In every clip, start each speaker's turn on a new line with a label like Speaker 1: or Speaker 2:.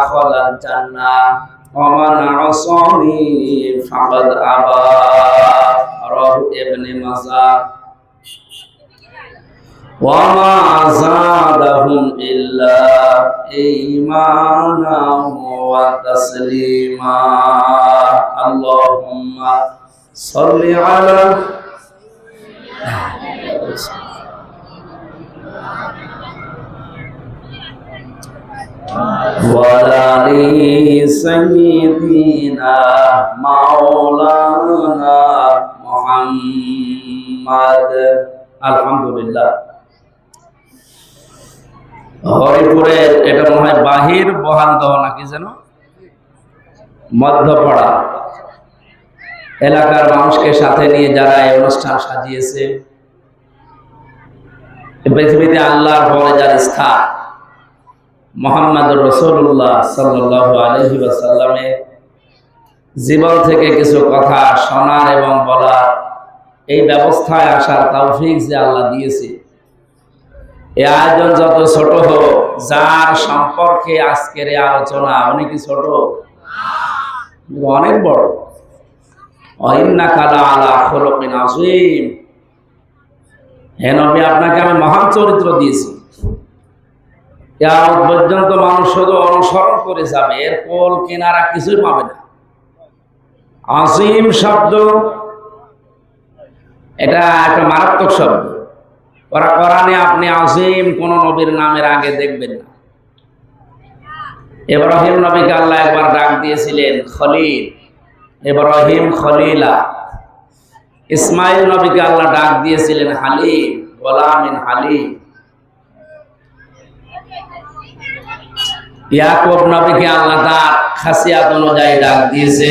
Speaker 1: dakhala al-jannah wa man 'asani faqad aba. Rawahu Ibnu Majah. Wa ma zadahum illa imanan wa taslima. Allahumma salli ala walali sayyidina maulana Muhammad. Alhamdulillah। হরিপুরে এটা মনে হয় বাহির বহান্ত নাকি যেন মধ্যপাড়া এলাকার মানুষকে সাথে নিয়ে যারা এই অনুষ্ঠান সাজিয়েছে, পৃথিবীতে আল্লাহর পরে যার স্থান মুহাম্মদুর রাসূলুল্লাহ সাল্লাল্লাহু আলাইহি ওয়াসাল্লামের জীবন থেকে কিছু কথা শোনার এবং বলার এই ব্যবস্থায় আসার তৌফিক যে আল্লাহ দিয়েছে, এই আয়োজন যত ছোট হোক, যার সম্পর্কে আজকের এই আলোচনা উনি কি ছোট? অনেক বড়। ইন্নাকা লাআলা খুলুকিন আযীম। হে নবী, আপনাকে আমি মহান চরিত্র দিয়েছি। কিয়ামত পর্যন্ত মানুষ শুধু অনুসরণ করে যাবে, এর কোল কিনারা কিছুই পাবে না। আযীম শব্দ এটা একটা মারাত্মক শব্দ। কোরআনে আপনি আযীম কোন নবীর নামের আগে দেখবেন না। ইব্রাহিম নবীকে আল্লাহ একবার ডাক দিয়েছিলেন খলিল, ইব্রাহিম খলিলা। ইসমাইল নবীকে আল্লাহ ডাক দিয়েছিলেন হালিম, গোলামিন হালিম। ইয়াকুব নবীকে আল্লাহ তার খাসিয়াত অনুযায়ী ডাক দিয়েছে।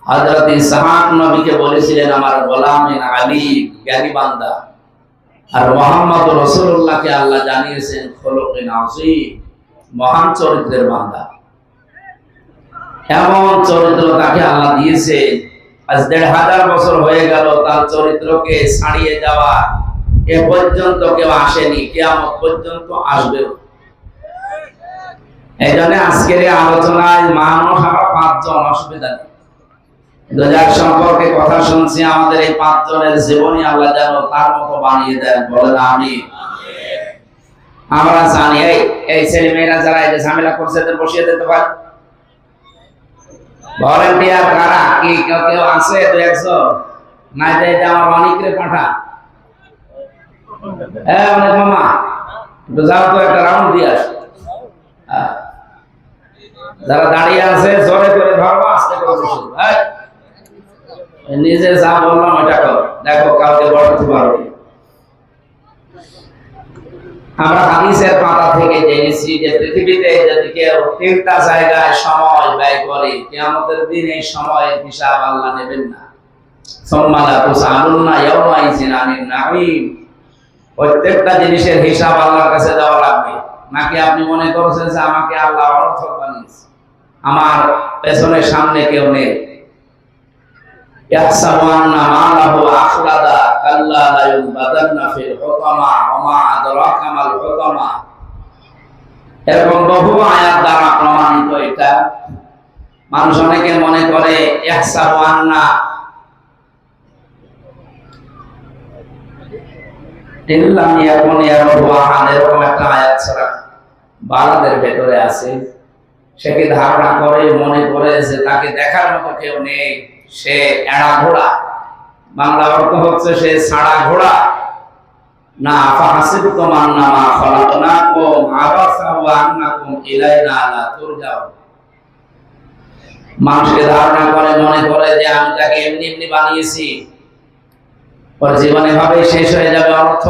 Speaker 1: হযরত ইসহাক নবীকে বলেছিলেন আমার গোলামিন আলিম, জ্ঞানী বান্দা। আর মুহাম্মদ রাসূলুল্লাহকে আল্লাহ জানিয়েছেন খুলুকিন আযীম, মহান চরিত্রের বান্দা। এমন চরিত্র তাকে আল্লাহ দিয়েছে, আজ ১৫০০ বছর হয়ে গেল তার চরিত্রকে ছাড়িয়ে যাওয়া এ পর্যন্ত কেউ আসেনি, কিয়ামত পর্যন্ত আসবেও। এই জন্য আজকের এই আলোচনায় মানুষ আমরা ৫ জন, অসুবিধা নেই। যার সম্পর্কে কথা শুনছি, আমাদের এই ৫ জনের জীবনী আল্লাহ যেন তার মতো বানিয়ে দেন, বলেন আমিন। আমরা জানি এই ছেলে মেয়েরা যারা এই যে ঝামেলা করছে এদের বসিয়ে দিতে পারে। ভলান্টিয়ার কারা কি কেউ আছে? ২-১ নাই যে এটা আমার অনেকরে পাঠা। হ্যাঁ অনেক মামা, যাও তো একটা রাউন্ড দিয়ে আসো। যারা দাঁড়িয়ে আছে জোরে করে ধরবো, আস্তে করে বসে নিজে যা বললাম ওইটা করো, দেখো কাউকে বসাতে পারবে। আমরা হাদিসের পাতা থেকে জেনেছি যে পৃথিবীতে যদি কেউ ৩টা জায়গায় সময় ব্যয় করে, কিয়ামতের দিন এই সময়ের হিসাব আল্লাহ নেবেন না। সুম্মা লা তুসআলুনা ইয়াওমাইযিন আনিন নাঈম। প্রত্যেকটা জিনিসের হিসাব আল্লাহর কাছে দেওয়া লাগবে। নাকি আপনি মনে করছেন যে আমাকে আল্লাহ অনর্থক বানিয়েছে, আমার পেছনে সামনে কেউ নেই? ইয়াহসাবু আন্না মালাহু আখলাদা কাল্লা লা ইউবাদান্না ফিল হুতামা ওয়া মা আদরাকা মাল হুতামা। এরকম বহু আয়াত দ্বারা প্রমাণিত এটা। মানুষ অনেকে মনে করে ইয়াহসাবু আন্না ইল্লাম ইয়াকুন ইয়ারহু আহাদ, এরকম একটা আয়াত ছাড়া বালাদের ভেতরে আছে। সে কি ধারণা করে, মনে করে যে তাকে দেখার মতো কেউ নেই, সে এড়া ঘোড়া। বাংলা অর্থ হচ্ছে সে ছাড়া ঘোড়া। না ফাহাসিবতুম আন্নামা খালাকনাকুম আবাসা ওয়া আন্নাকুম ইলাইনা লা তুরজাউন। মানুষকে ধারণা করে, মনে করে যে আমি তাকে এমনি এমনি বানিয়েছি, ওর জীবনে ভাবে শেষ হয়ে যাবে, অর্থ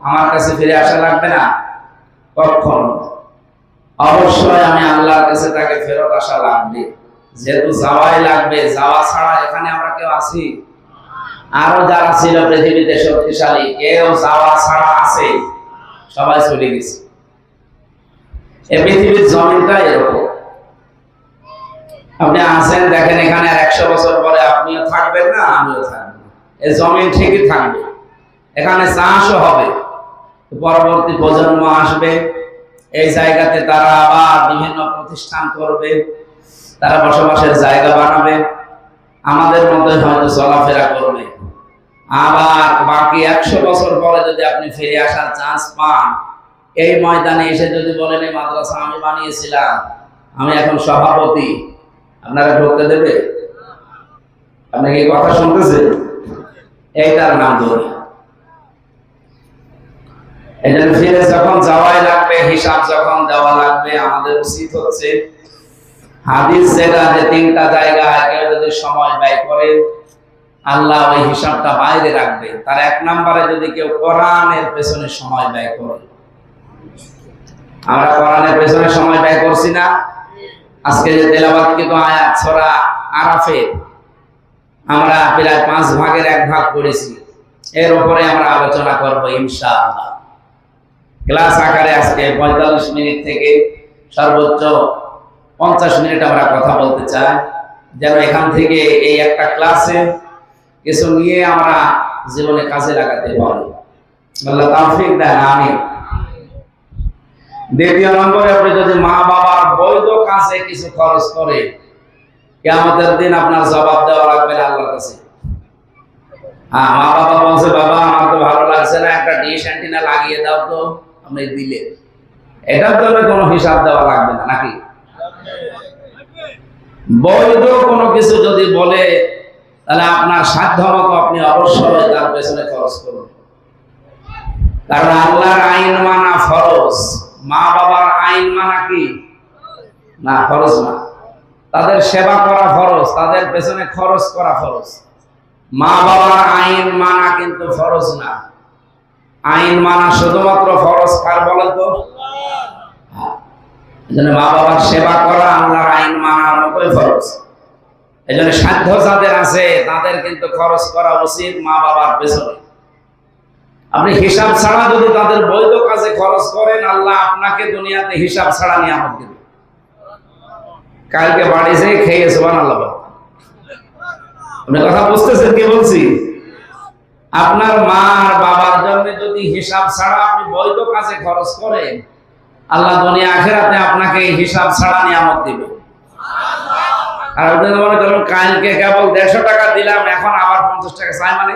Speaker 1: আমার কাছে ফিরে আসা লাগবে না। কখনো অবশ্যই আমি আল্লাহর কাছে তাকে ফেরত আসা লাগবে। যেহেতু যাওয়াই লাগবে, যাওয়া ছাড়া এখানে আমরা কেউ আছি? আরো যারা ছিল পৃথিবীতে শক্তিশালী, কেউ যাওয়া ছাড়া আছে? সবাই চলে গেছে। এই পৃথিবীর জমিনটা এরকম। আপনি আছেন, দেখেন এখানে ১০০ বছর পরে আপনিও থাকবেন না, আমিও থাকবো। এই জমিন ঠিকই থাকবে, এখানে চাষও হবে, পরবর্তী প্রজন্ম আসবে, এই জায়গাতে তারা আবার বিভিন্ন প্রতিষ্ঠান করবে, তারা বসবাসের জায়গা বানাবে, আমাদের মধ্যে হয়তো চলাফেরা করবে। আবার বাকি 100 বছর পরে যদি আপনি ফিরে আসার চান্স পান, এই ময়দানে এসে যদি বলেন এই মাদ্রাসা আমি বানিয়েছিলাম, আমি এখন সভাপতি, আপনারা ঢুকতে দেবে? আপনি কি কথা শুনতেছেন? এইটার নাম দুনিয়া। এই জন্য ফিরে যখন যাওয়াই লাগবে, হিসাব যখন দেওয়া লাগবে, আমাদের উচিত হচ্ছে হাদিস যেটা যে 3টা জায়গায় কেউ যদি সময় ব্যয় করে, আল্লাহ ওই হিসাবটা বাইরে রাখবে। তার 1 নম্বরে যদি কেউ কোরআনের পেছনে সময় ব্যয় করে। আমরা কোরআনের পেছনে সময় ব্যয় করছি না? আজকে যে তেলাওয়াতকৃত আয়াত সূরা আরাফে আমরা প্রায় 5 ভাগের 1 ভাগ পড়েছি, এর উপরে আমরা আলোচনা করব ইনশাআল্লাহ। ক্লাস আকারে আজকে 45 মিনিট থেকে সর্বোচ্চ 50 মিনিট আমরা কথা বলতে চাই, যেন এখান থেকে এই একটা ক্লাসে কিছু নিয়ে আমরা জীবনে কাজে লাগাতে পারি। আল্লাহ তৌফিক দেন, আমিন। দ্বিতীয় নম্বরে, আপনি যদি মা বাবার বৈধ কাজে কিছু খরচ করে, কিয়ামতের দিন আপনার জবাব দেওয়া লাগবে না আল্লাহর কাছে। মা বাবা বলছে, বাবা আমার তো ভালো লাগছে না, একটা ডিশ অ্যান্টিনা লাগিয়ে দাও তো, আপনি দিলে, এটার জন্য কোনো হিসাব দেওয়া লাগবে না নাকি? বৈধ কোনো কিছু যদি বলে, তাহলে আপনার সাধ্য মতো আপনি অবশ্যই তার পেছনে খরচ করুন। কারণ আল্লাহর আইন মানা ফরজ, মা বাবার আইন মানা কি না? ফরজ না। তাদের সেবা করা ফরজ, তাদের পেছনে খরচ করা ফরজ। মা বাবার আইন মানা কিন্তু ফরজ না। আইন মানা শুধুমাত্র ফরজ কার বলেন তো? এজন্য মা বাবার সেবা করা আল্লাহর আইন মানার মতোই ফরজ। এজন্য সাধ্য যাদের আছে তাদের কিন্তু খরচ করা উচিত মা বাবার পেছনে। আপনি হিসাব ছাড়া যদি তাদের বৈধ কাজে খরচ করেন, আল্লাহ আপনাকে দুনিয়াতে হিসাব ছাড়া নিয়ামত দিবে। কালকে বাড়ি যেয়ে খেয়ে সুবহানাল্লাহ বলেন। আপনি কথা বুঝতেছেন কি বলছি? আপনার মা আর বাবার জন্য যদি হিসাব ছাড়া আপনি বৈধ কাজে খরচ করেন, আল্লাহ দুনিয়া আখিরাতে আপনাকে হিসাব ছাড়া নিয়ামত দিবে। আর আপনি মনে করেন কালকে কেবল 150 টাকা দিলাম, এখন আবার 50 টাকা চাই, মানে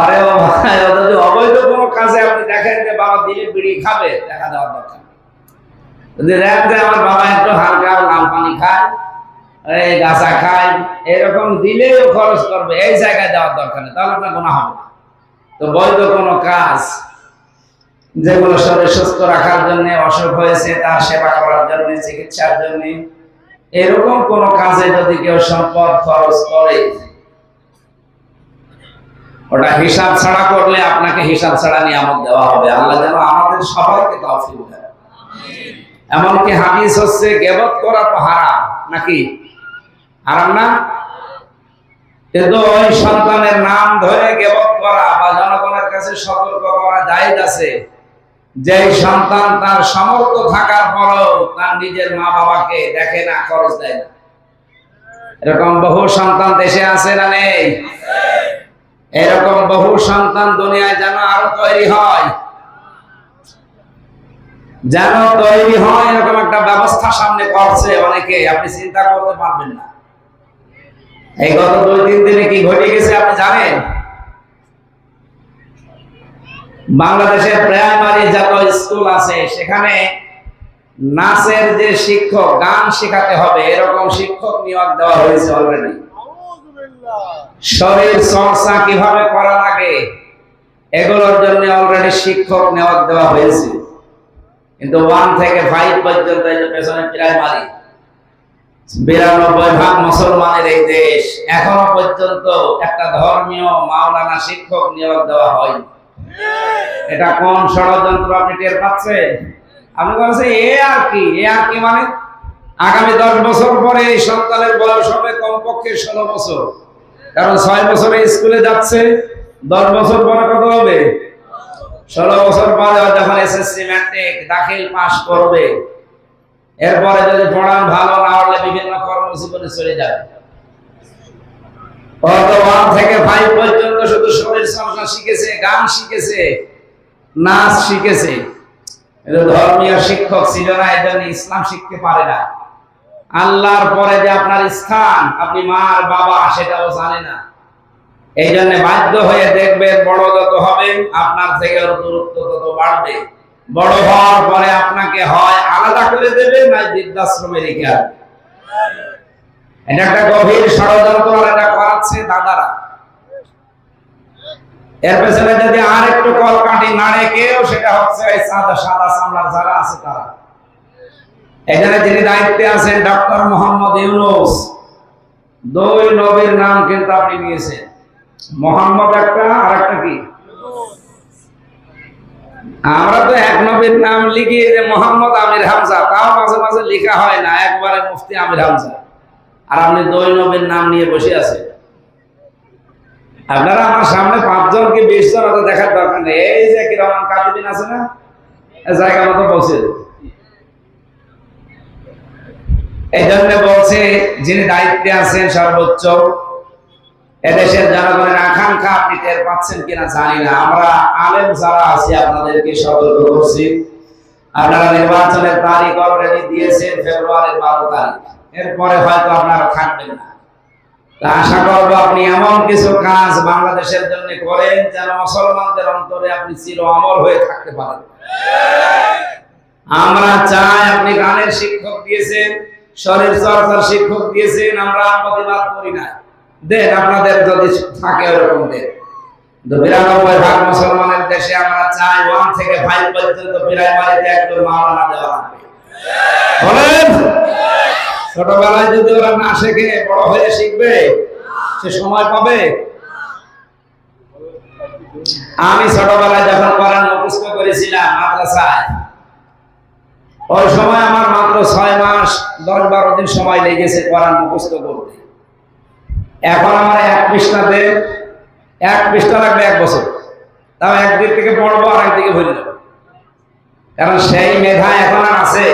Speaker 1: আরে ভাই, যদি অবৈধ কোনো কাজে আপনি দেখেন যে বাবা দিলে বিড়ি খাবে, টাকা দেওয়ার দরকার। যদি দেখেন যে আমার বাবা একটু হালকা লাল পানি খায়, এই গাঁজা খায়, এরকম দিলেও খরচ করবে, এই জায়গায় দেওয়ার দরকার নেই, তাহলে আপনার গুনাহ হবে না। তো বৈধ কোনো কাজ, যেগুলো শরীর সুস্থ রাখার জন্য, অসুখ হয়েছে তার সেবা করার জন্য, চিকিৎসার জন্য, এরকম কোন কাজে যদি কেউ সম্পদ খরচ করে, ওটা হিসাব ছাড়া করলে আপনাকে হিসাব ছাড়া নিয়ামত দেওয়া হবে। আল্লাহ যেন আমাদের সবাইকে তৌফিক দেয়। এমনকি হাদিস হচ্ছে গীবত করা তো হারাম, নাকি হারাম না? কিন্তু ওই সন্তানের নাম ধরে গীবত করা বা জনগণের কাছে সতর্ক করা জায়েজ আছে, যে সন্তান তার সামর্থ্য থাকার পরেও তার নিজের মা বাবাকে দেখে না, খরচ দেয় না। এরকম বহু সন্তান দেশে আছে না নেই? এরকম বহু সন্তান দুনিয়ায় যেন আরো তৈরি হয়, যেন তৈরি হয়, এরকম একটা ব্যবস্থা সামনে করছে অনেকে, আপনি চিন্তা করতে পারবেন না। এই গত 2-3 দিনে কি ঘটে গেছে আপনি জানেন? বাংলাদেশের প্রাইমারি যত স্কুল আছে সেখানে নাচের যে শিক্ষক, গান শেখাতে হবে, এরকম শিক্ষক নিয়োগ দেওয়া হয়েছে অলরেডি। শরীর চর্চা কিভাবে করা লাগে এগুলোর জন্য অলরেডি শিক্ষক নিয়োগ দেওয়া হয়েছে। কিন্তু 1 থেকে 5 পর্যন্ত এই যে পেছনে প্রাইমারি, 92% মুসলমানের এই দেশ, এখনো পর্যন্ত একটা ধর্মীয় মাওলানা শিক্ষক নিয়োগ দেওয়া হয়নি। এটা কোন ষড়যন্ত্র আপনি টের পাচ্ছেন? আপনি বলছেন এ আর কি মানে আগামী 10 বছর পরে এই সন্তানের বয়স হবে কমপক্ষে 16 বছর। কারণ 6 বছরে স্কুলে যাচ্ছে, 10 বছর পরে কত হবে? 16 বছর পরে যখন এসএসসি ম্যাট্রিক দাখিল পাস করবে, এরপরে যদি পড়ান ভালো না হলে বিভিন্ন কর্মজীবনে চলে যাবে। অত 1 থেকে 5 পর্যন্ত শুধু শরীর চর্চা শিখেছে, গান শিখেছে, নাচ শিখেছে। কিন্তু ধর্মীয় শিক্ষক ছিল না, এই জন্য ইসলাম শিখতে পারে না। আল্লাহর পরে যে আপনার স্থান, আপনি মা আর বাবা, সেটাও জানে না। এই জন্য বাধ্য হয়ে দেখবেন বড় যত হবেন আপনার থেকে দূরত্ব তত বাড়বে। বড় হওয়ার পরে আপনাকে হয় আলাদা করে দেবে, না বৃদ্ধাশ্রমে রেখে আসবে। এটা একটা গভীর ষড়যন্ত্র, আর এটা করাচ্ছে দাদারা। এর পেছনে যদি আর একটু কলকাঠি নাড়ে কেউ, সেটা হচ্ছে এই সাদা সাদা চামড়ার যারা আছে তারা। এখানে যিনি দায়িত্বে আছেন ডক্টর মোহাম্মদ ইউনূস, দুই নবীর নাম কিন্তু আপনি নিয়েছেন, মোহাম্মদ একটা আর একটা কি। আমরা তো এক নবীর নাম লিখি যে মোহাম্মদ আমির হামজা, তাও মাঝে মাঝে লেখা হয় না, একবারে মুফতি আমির হামজা। আর আপনি দুই নবীর নাম নিয়ে বসে আছেন। আপনারা আমার সামনে 5 জন কি 20 জন অত দেখার দরকার নেই। এই যে কিরকম কাতিবিন আছে না, জায়গা মতো বসে। এই জন্য বলছে যিনি দায়িত্বে আছেন সর্বোচ্চ, এদেশের জনগণের আকাঙ্ক্ষা আপনি টের পাচ্ছেন কিনা জানি না। আমরা আলেম যারা আছি আপনাদেরকে সতর্ক করছি, আপনারা নির্বাচনের তারিখ অলরেডি দিয়েছেন ফেব্রুয়ারির 12 তারিখ, এরপরে হয়তো আপনারা থাকবেন না। আশা করবো আপনি এমন কিছু কাজ বাংলাদেশের জন্য করেন যেন মুসলমানদের অন্তরে আপনি চির অমর হয়ে থাকতে পারেন। আমরা চাই, আপনি গানের শিক্ষক দিয়েছেন, শরীর চর্চার শিক্ষক দিয়েছেন, আমরা প্রতিবাদ করি না, দেন আপনাদের যদি থাকে ওরকম দেন। ৯২% মুসলমানের দেশে আমরা চাই 1 থেকে 5 পর্যন্ত প্রাইমারিতে একজন মাওলানা দেওয়া লাগবে। বলেন, ছোটবেলায় যদি ওরা না শেখে বড় হয়ে শিখবে? সে সময় পাবে? আমি ছোটবেলায় যখন কোরআন মুখস্থ করেছিলাম মাদ্রাসায়, ওই সময় আমার মাত্র 6 মাস 10-12 দিন সময় লেগেছে কোরআন মুখস্থ করতে। এখন আমার 1 পৃষ্ঠাতে 1 পৃষ্ঠা লাগবে 1 বছর। তাও একদিক থেকে পড়বো আর একদিকে ভুলে যাবো, কারণ সেই মেধা এখন আর আছে।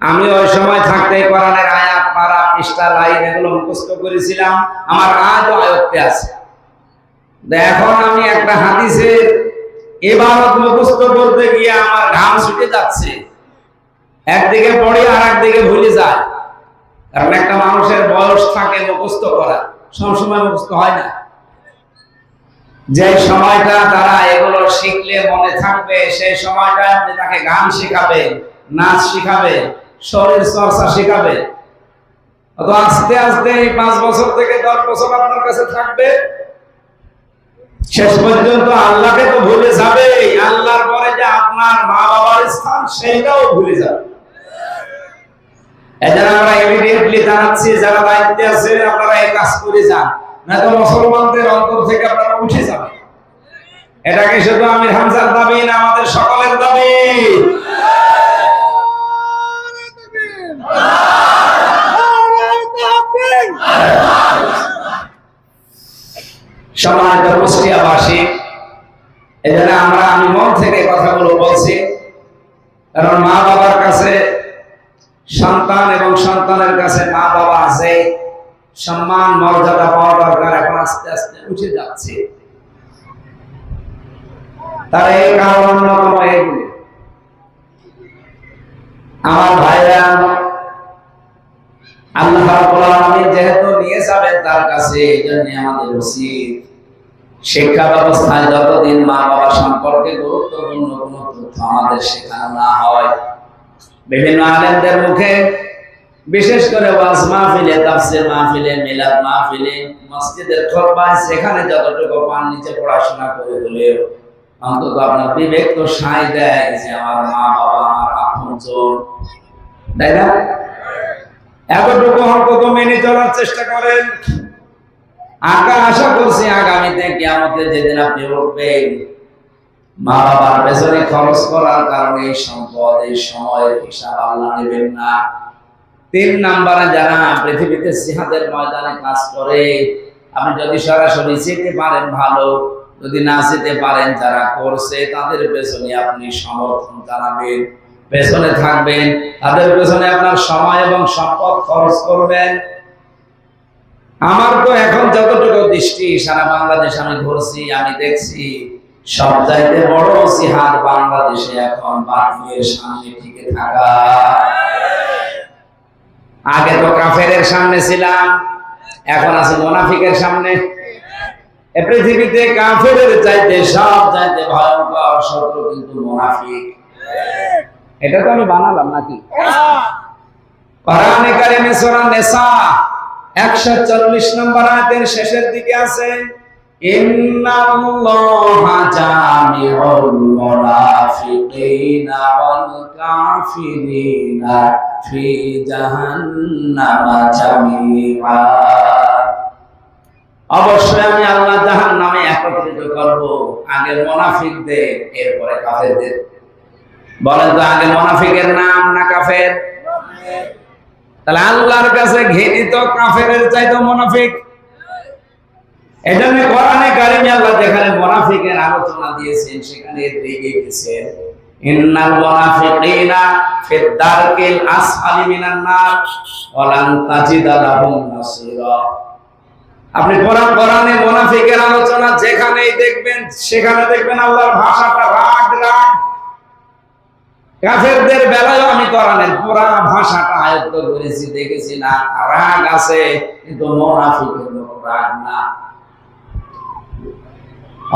Speaker 1: আমি ওই সময় থাকতে কোরআনের আয়াত, পারা, পৃষ্ঠা, লাইন এগুলো মুখস্থ করেছিলাম, আমার আজও আয়ত্তে আছে। এখন আমি একটা হাদিসের ইবারত মুখস্থ করতে গিয়ে আমার ঘাম ছুটে যাচ্ছে, একদিকে পড়ি আর একদিকে ভুলে যায়। কারণ একটা মানুষের বয়স থাকে মুখস্থ করা, সবসময় মুখস্থ হয় না। যে সময়টা তারা এগুলো শিখলে মনে থাকবে, সেই সময়টা আপনি তাকে গান শেখাবেন, নাচ শিখাবেন, শরীর চর্চা শিখাবে। তো আস্তে আস্তে 5 বছর থেকে 10 বছর আপনার কাছে থাকবে, শেষ পর্যন্ত আল্লাহকে তো ভুলে যাবে। আল্লাহর পরে যে আপনার মা বাবার স্থান, সেইটাও ভুলে যাবে। এজন্য আমরা ইমিডিয়েটলি জানাচ্ছি, যারা দায়িত্বে আছে আপনারা এই কাজ করে যান, নয়তো মুসলমানদের অন্তর থেকে আপনারা উঠে যাবেন। এটা কি শুধু আমির হামজার দাবি না, আমাদের সকলের দাবি? সম্মানিত কুষ্টিয়াবাসী, এজন্য আমি মন থেকে কথাগুলো বলছি, কারণ মা বাবার কাছে সন্তান এবং সন্তানের কাছে মা বাবা আছে, সম্মান মর্যাদা পাওয়া দরকার, এখন আস্তে আস্তে উঠে যাচ্ছে। তার এই কারণ অন্যতম এইগুলি। আমার ভাইরা, আল্লাহ রাব্বুল আলামিন যেহেতু নিয়ে যাবেন তার কাছে, এই জন্য আমাদের উচিত শিক্ষা ব্যবস্থায় যতদিন মা বাবা সম্পর্কে গুরুত্বপূর্ণ কোনো তথ্য আমাদের শেখানো না হয়, বিভিন্ন আলেমদের মুখে, বিশেষ করে ওয়াজ মাহফিলে, তাফসীর মাহফিলে, মিলাদ মাহফিলে, মসজিদের খুতবায়, সেখানে যতটুকু পান নিচে পড়াশোনা করে হলেও অন্তত আপনার বিবেক তো সায় দেয় যে আমার মা বাবা আমার আপনজন, তাই না? এতটুকু অন্তত মেনে চলার চেষ্টা করেন। আশা করছি আগামীতে কিয়ামতের যেদিন আপনি উঠবেন, মা বাবার পেছনে খরচ করার কারণে এই সম্পদ, এই সময়ের হিসাব আল্লাহ নেবেন না। 3 নম্বরে যারা পৃথিবীতে জিহাদের ময়দানে কাজ করে, আপনি যদি সরাসরি যেতে পারেন ভালো, যদি না যেতে পারেন যারা করছে তাদের পেছনে আপনি সমর্থন জানাবেন, পেছনে থাকবেন, তাদের পেছনে আপনার সময় এবং সম্পদ খরচ করবেন। আমার তো এখন যতটুকু দৃষ্টি সারা বাংলাদেশ আমি ধরছি, আমি দেখছি সবচাইতে বড় জিহাদ বাংলাদেশে এখন বাতিলের সামনে টিকে থাকা। আগে তো কাফেরের সামনে ছিলাম, এখন আছে মুনাফিকের সামনে। এই পৃথিবীতে কাফেরের চাইতে সবচাইতে ভয়ঙ্কর শত্রু কিন্তু মুনাফিক। এটা তো আমি বানালাম নাকি? কোরআনে কারিমে সূরা নিসা 140 নম্বর আয়াতের শেষের দিকে আছে, ইন্নাল্লাহা জামিউল মুনাফিকিনা ওয়াল কাফিরিনা ফি জাহান্নামা জামিআ। অবশ্যই আমি আল্লাহ জাহান্নামে একত্রিত করব, আগে মুনাফিকদের এরপরে কাফেরদের। বলেন তো আগে মুনাফিকের নাম না কাফের? তাহলে আল্লাহর কাছে ঘৃণিত কাফেরের চাইতে মুনাফিক। এজন্য কোরআনে কারিমে আল্লাহ যেখানে মুনাফিকের আলোচনা দিয়েছেন সেখানে রেগে গেছেন, ইন্নাল মুনাফিকিনা ফিদ দারকিল আসফালি মিনান নার ওয়া লান তাজিদা লাহুম নাসীরা। আপনি কোরআনে মুনাফিকের আলোচনা যেখানেই দেখবেন সেখানে দেখবেন আল্লাহর ভাষাটা রাগ রাগ। কাফেরদের বেলায় আমি কোরআনের পুরা ভাষাটা আয়ত্ত করেছি, দেখেছি না রাগ আছে, কিন্তু মুনাফিকের রাগ না।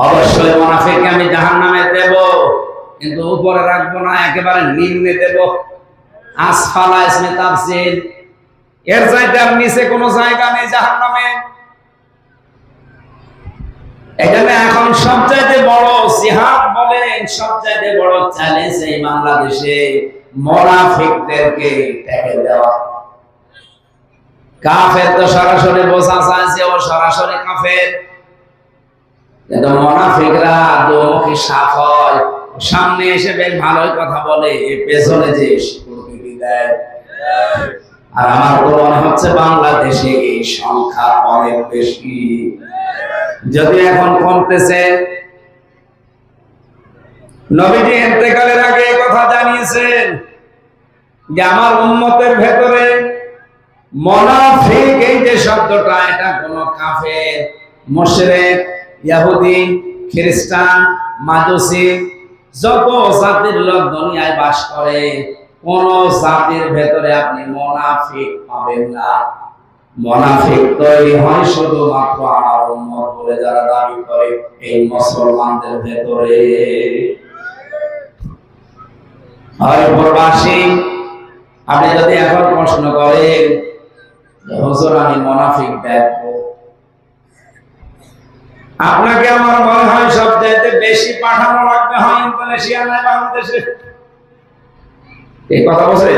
Speaker 1: অবশ্যই মুনাফিককে আমি জাহান্নামে দেব, কিন্তু উপরে রাখবো না, একেবারে নিম্নে দেব। আসফালা ইসমে তাফসীর, এর চাইতে আর নিচে কোনো জায়গা নেই জাহান্নামে। এখানে এখন সবচাইতে বড় জিহাদ বলেন, সবচাইতে বড় চ্যালেঞ্জ এই বাংলাদেশে মুনাফিকদেরকে ট্যাকেল দেওয়া। কাফের তো সরাসরি বোঝা চাইছে ও সরাসরি কাফের, কিন্তু মুনাফিকরা দুমুখী সাপ হয়। সামনে এসে বেশ ভালোই কথা বলে, পেছনে যে প্রকৃতি দেয়। আর আমার তো মনে হচ্ছে বাংলাদেশে এই সংখ্যা অনেক বেশি, যদি এখন কমতেছে। নবীজি ইন্তেকালের আগে কথা জানিয়েছেন যে আমার উম্মতের ভেতরে মুনাফিক এই যে শব্দটা, এটা কোন কাফের, মুশরিক, ইহুদি, খ্রিস্টান, মাজুসি, যত জাতির লোক দুনিয়ায় বাস করে, কোন জাতির ভেতরে আপনি মুনাফিক পাবেন না। মুনাফিক তৈরি হয় শুধুমাত্র আমার উম্মত বলে যারা দাবি করে এই মুসলমানদের ভেতরে। হয় প্রবাসী, আপনি যদি এখন প্রশ্ন করেন হুজুর আমি মুনাফিক দেখবো, আপনাকে আমার মনে হয় সবচাইতে বেশি পাঠানো লাগবে হয় ইন্দোনেশিয়া না বাংলাদেশে। এই কথা বলছে।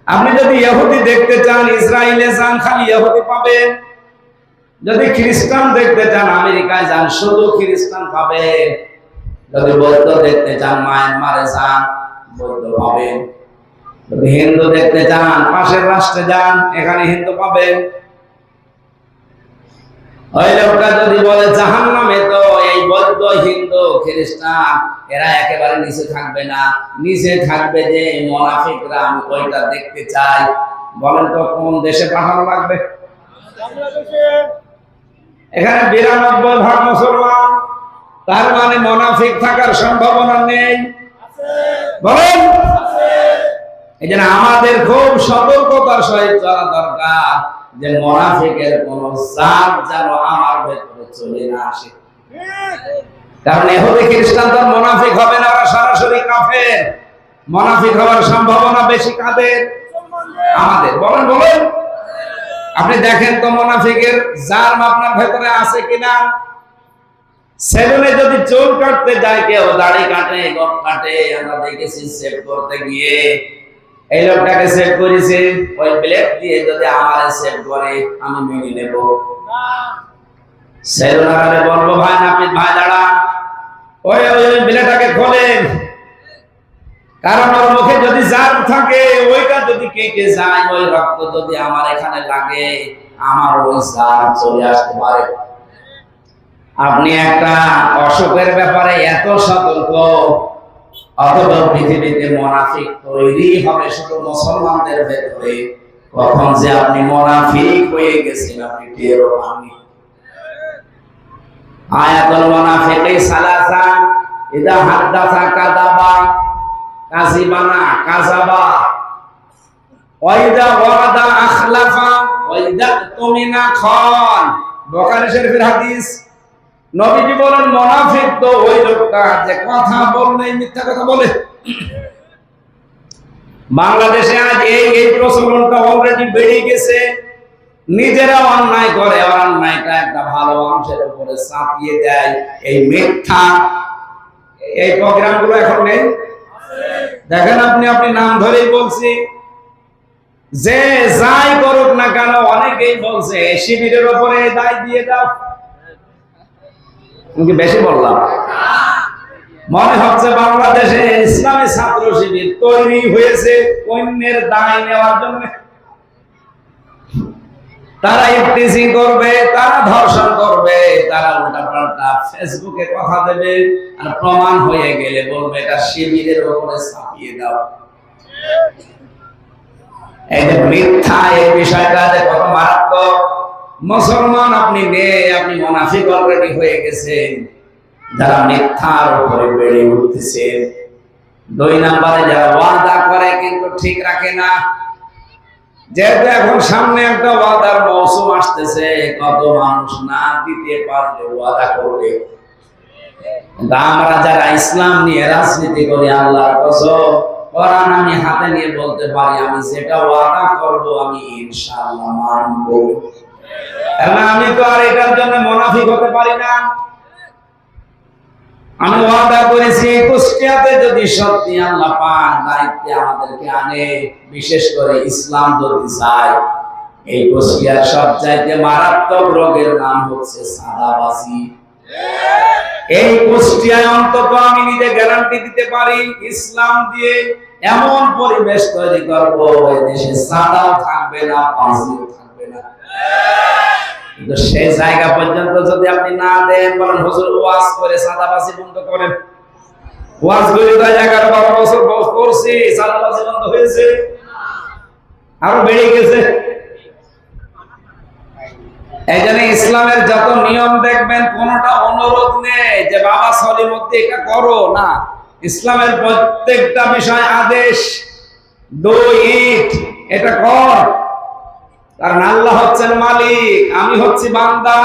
Speaker 1: আপনি যদি ইহুদি দেখতে চান ইসরায়েলে যান, খালি ইহুদি পাবেন। যদি খ্রিস্টান দেখতে চান আমেরিকায় যান, শুধু খ্রিস্টান পাবেন। যদি বৌদ্ধ দেখতে চান মায়ানমারে যান, বৌদ্ধ পাবেন। যদি হিন্দু দেখতে চান পাশের রাষ্ট্রে যান, এখানে হিন্দু পাবেন। ওই লোকটা যদি বলে জাহান্নামে, তো এই বৌদ্ধ, হিন্দু, খ্রিস্টান এরা একেবারে নিচে থাকবে না, নিচে থাকবে যে মুনাফিকরা। আমি ওইটা দেখতে চাই। বলেন তো কোন দেশে পাঠানো লাগবে? এখানে 92% মুসলমান, তার মানে মুনাফিক থাকার সম্ভাবনা নেই। বলেন, এই জন্য আমাদের খুব সতর্কতার সহিত চলা দরকার যে মুনাফিকের কোন জাত যেন আমার ভেতরে চলে না আসে। কারণ ইহুদি খ্রিস্টান তো মুনাফিক হবে না, ওরা সরাসরি কাফের। মুনাফিক হওয়ার সম্ভাবনা বেশি কাদের? আমাদের। বলেন বলেন, আপনি দেখেন তো মুনাফিকের জার্ম আপনার ভেতরে আছে কিনা। সেলুনে যদি চুল কাটতে যায় কেউ, দাড়ি কাটে, গোঁফ কাটে, আমরা দেখেছি সেভ করতে গিয়ে এই লোকটাকে সেভ করেছে, ওই ব্লেড দিয়ে যদি আমারে সেভ করে আমি মেনে নেব। সেলুনারে বলবো ভাই নাপিত ভাই দাঁড়া, ওই ব্লেডটাকে খোলেন। কারণ ওর মুখে যদি জার্ম থাকে, ওইটা যদি কেটে যায়, ওই রক্ত যদি আমার এখানে লাগে, আমার ওই জার্ম চলে আসতে পারে। আপনি একটা অসুখের ব্যাপারে এত সতর্ক, অথচ পৃথিবীতে মুনাফিক তৈরি হবে শুধু মুসলমানদের ভেতরে। কখন যে আপনি মুনাফিক হয়ে গেছেন আপনি টেরও পাননি। আয়াতুল মুনাফিকি সালাসা, ইদা হাদাসা কাযাবা, কাযিবানা কাযাবা, ওয়া ইদা ওয়াদা আখলাফা, ওয়া ইদা তুমিনা খান। বুখারী শরীফের হাদিস। নবীজি বলেন মুনাফিক তো ওই লোকটা যে কথা বললেই মিথ্যা কথা বলে। বাংলাদেশে আজ এই প্রচলনটা অলরেডি বেড়ে গেছে। নিজেরা অন্যায় করে, অন্যায়টা একটা ভালো মানুষের উপরে চাপিয়ে দেয়। এই মিথ্যা, এই প্রোগ্রামগুলো এখন নেই। দেখেন আপনি নাম ধরেই বলছি, যে যাই করুক না কেন অনেকেই বলছে শিবিরের উপরে দায় দিয়ে দাও। আমি কি বেশি বললাম? মনে হচ্ছে বাংলাদেশে ইসলামী ছাত্র শিবির তৈরি হয়েছে অন্যের দায় নেওয়ার জন্য। তারা ইফতিজিং করবে, তারা ধর্ষণ করবে, তারা উল্টাপাল্টা ফেসবুকে কথা দেবে, আর প্রমাণ হয়ে গেলে বলবে এটা শিবিরের উপরে চাপিয়ে দাও। এই যে মিথ্যা, এই বিষয়টা যে কত মারাত্মক। মুসলমান আপনি আপনি মুনাফিক অলরেডি হয়ে গেছেন, যারা মিথ্যার উপরে বেড়ে উঠতেছে। 2 নম্বরে যারা ওয়াদা করে কিন্তু ঠিক রাখে না। যেহেতু এখন সামনে একটা ওয়াদার মৌসুম আসতেছে, কত মানুষ না দিতে পারলে ওয়াদা করবে। আমরা যারা ইসলাম নিয়ে রাজনীতি করি, আল্লাহর কসম কোরআন আমি হাতে নিয়ে বলতে পারি, আমি যেটা ওয়াদা করব আমি ইনশাআল্লাহ মানব। আমি তো আর এটার জন্য মুনাফিক হতে পারি না। আমি ওয়াদা করেছি কুষ্টিয়াতে যদি সত্যি আল্লাহ পাক দায়িত্বে আমাদেরকে আনে, বিশেষ করে ইসলাম যদি চায়, এই কুষ্টিয়ার সবচাইতে মারাত্মক রোগের নাম হচ্ছে সাদাবাজি। এই কুষ্টিয়ায় অন্তত আমি নিজে গ্যারান্টি দিতে পারি, ইসলাম দিয়ে এমন পরিবেশ তৈরি করব এই দেশে সাদাও থাকবে না, বাজিও থাকবে না। কিন্তু সেই জায়গা পর্যন্ত যদি আপনি না দেন, বলেন হুজুর ওয়াজ করে সাদাবাজি বন্ধ করেন। ওয়াজ করে 11-12 বছর করছি, সাদাবাজি বন্ধ হয়েছে? আরো বেড়ে গেছে। এই জন্য ইসলামের যত নিয়ম দেখবেন কোনটা অনুরোধ নেই যে বাবা সলিমুদ্দি এটা করো না। ইসলামের প্রত্যেকটা বিষয় আদেশ, ডু ইট, এটা কর। কারণ আল্লাহ হচ্ছেন মালিক, আমি হচ্ছি বান্দা।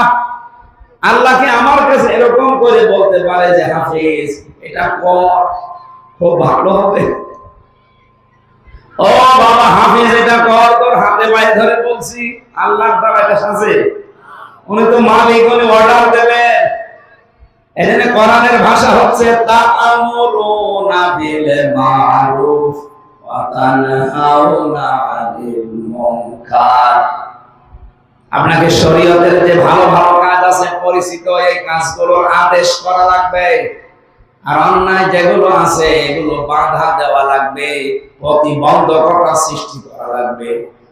Speaker 1: আল্লাহকে আমার কাছে এরকম করে বলতে পারে যে হাফিজ এটা কর, খুব ভালো হবে। ও বাবা হাফিজ এটা কর, তোর হাতে পায়ে ধরে বলছি, আল্লাহর দ্বারা এটা সাজে। উনি তো মালিক, উনি অর্ডার দেবেন। এখানে কোরআনের ভাষা হচ্ছে তা'আমুরুনা বিল মারুফ ওয়া তানহাউনা আনিল মুনকার। আপনাকে শরীয়তের যে ভালো ভালো কাজ আছে পরিচিত, এই কাজগুলোর আদেশ করা লাগবে। আর অন্যায় যেগুলো আছে এগুলো বাধা দেওয়া লাগবে, প্রতিবন্ধকতা সৃষ্টি করা লাগবে।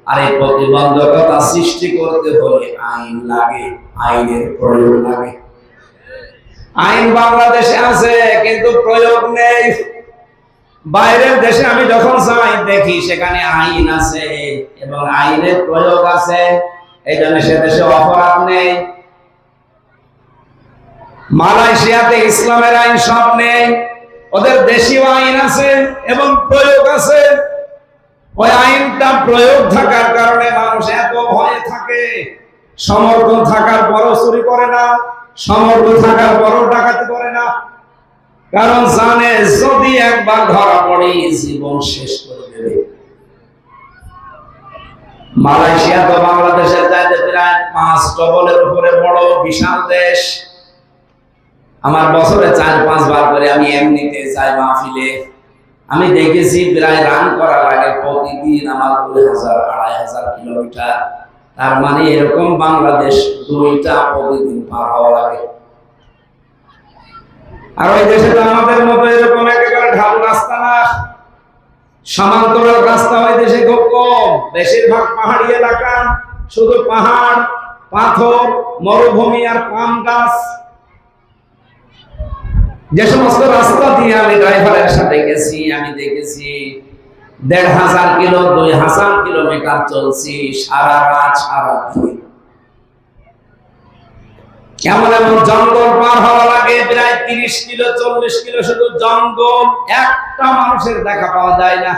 Speaker 1: আর এই প্রতিবন্ধকতা সৃষ্টি করতে হলে আইন লাগে, আইনের প্রয়োগ লাগে। আইন বাংলাদেশে আছে কিন্তু প্রয়োগ নেই। বাইরের দেশে আমি যখন যাই দেখি সেখানে আইন আছে এবং আইনের প্রয়োগ আছে, এই জন্য সে দেশে অপরাধ নেই। মালয়েশিয়াতে ইসলামের আইন সব নেই, ওদের দেশীয় আইন আছে এবং প্রয়োগ আছে। ওই আইনটা প্রয়োগ থাকার কারণে মানুষ এত ভয়ে থাকে, সমর্থন থাকার পরও চুরি করে না, সমর্থন থাকার পরও ডাকাতি করে না। কারণ জানে যদি একবার ধরা পড়ে জীবন শেষ করে দেবে। মালয়েশিয়া তো বাংলাদেশের চাইতে প্রায় 5 ডবলের উপরে বড় বিশাল দেশ। আমার বছরে 4-5 বার করে আমি এমনিতে যাই মাহফিলে। আমি দেখেছি প্রায় রান করার আগে প্রতিদিন আমার 2000-2500 কিলোমিটার। তার মানে এরকম বাংলাদেশ 2টা প্রতিদিন পার হওয়া লাগে। আর ওই দেশে তো আমাদের মতো এরকম একেবারে ঢালু রাস্তা না, সমান্তরাল রাস্তা ওই দেশে খুব কম। বেশিরভাগ পাহাড়ি এলাকা, শুধু পাহাড়, পাথর, মরুভূমি আর পাম গাছ। যে সমস্ত রাস্তা দিয়ে আমি ড্রাইভারের সাথে গেছি, আমি দেখেছি 1500 কিলো 2000 কিলোমিটার চলছি সারা রাত সারা দিন। এমন এমন জঙ্গল পার হওয়া লাগে, প্রায় 30 কিলো 40 কিলো শুধু জঙ্গল, একটা মানুষের দেখা পাওয়া যায় না।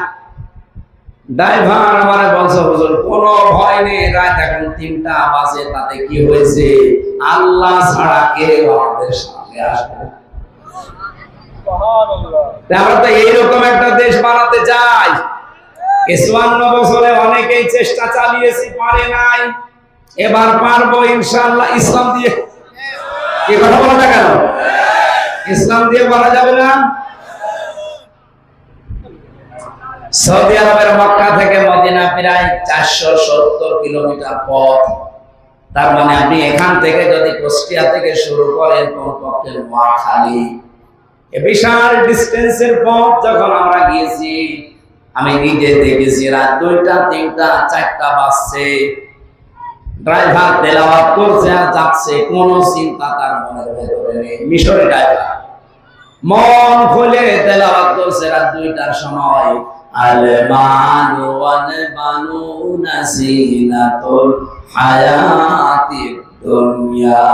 Speaker 1: ড্রাইভার আমারে বলছে, হুজুর কোনো ভয় নেই, রাত এখন 3টা বাজে, তাতে কি হয়েছে, আল্লাহ ছাড়া কেউ আমাদের সামনে আসবে না। আমরা তো এইরকম একটা দেশ বানাতে চাই। 54 বছরে অনেকেই চেষ্টা চালিয়েছি, পারে নাই, এবার পারবো ইনশাআল্লাহ। ইসলাম দিয়ে কি কথা বলা যায় কেন? ইসলাম দিয়ে বলা যাবে না? সৌদি আরবের মক্কা থেকে মদিনা প্রায় 470 কিলোমিটার পথ। তার মানে আপনি এখান থেকে যদি কুষ্টিয়া থেকে শুরু করেন কমপক্ষে নোয়াখালী, বিশাল ডিস্টেন্সের পথ যখন আমরা গিয়েছি, আমি নিজে দেখেছি রাত 2টা 3টা 4টা বাজছে, ড্রাইভার তেলাওয়াত করছে আর যাচ্ছে, কোনো চিন্তা তার মনের ভেতরে নেই। মিশরের ড্রাইভার মন খুলে তেলাওয়াত করছে রাত 2টার সময়, আল মানু ওয়াল বানুনা জিনাতুল হায়াতিদ দুনিয়া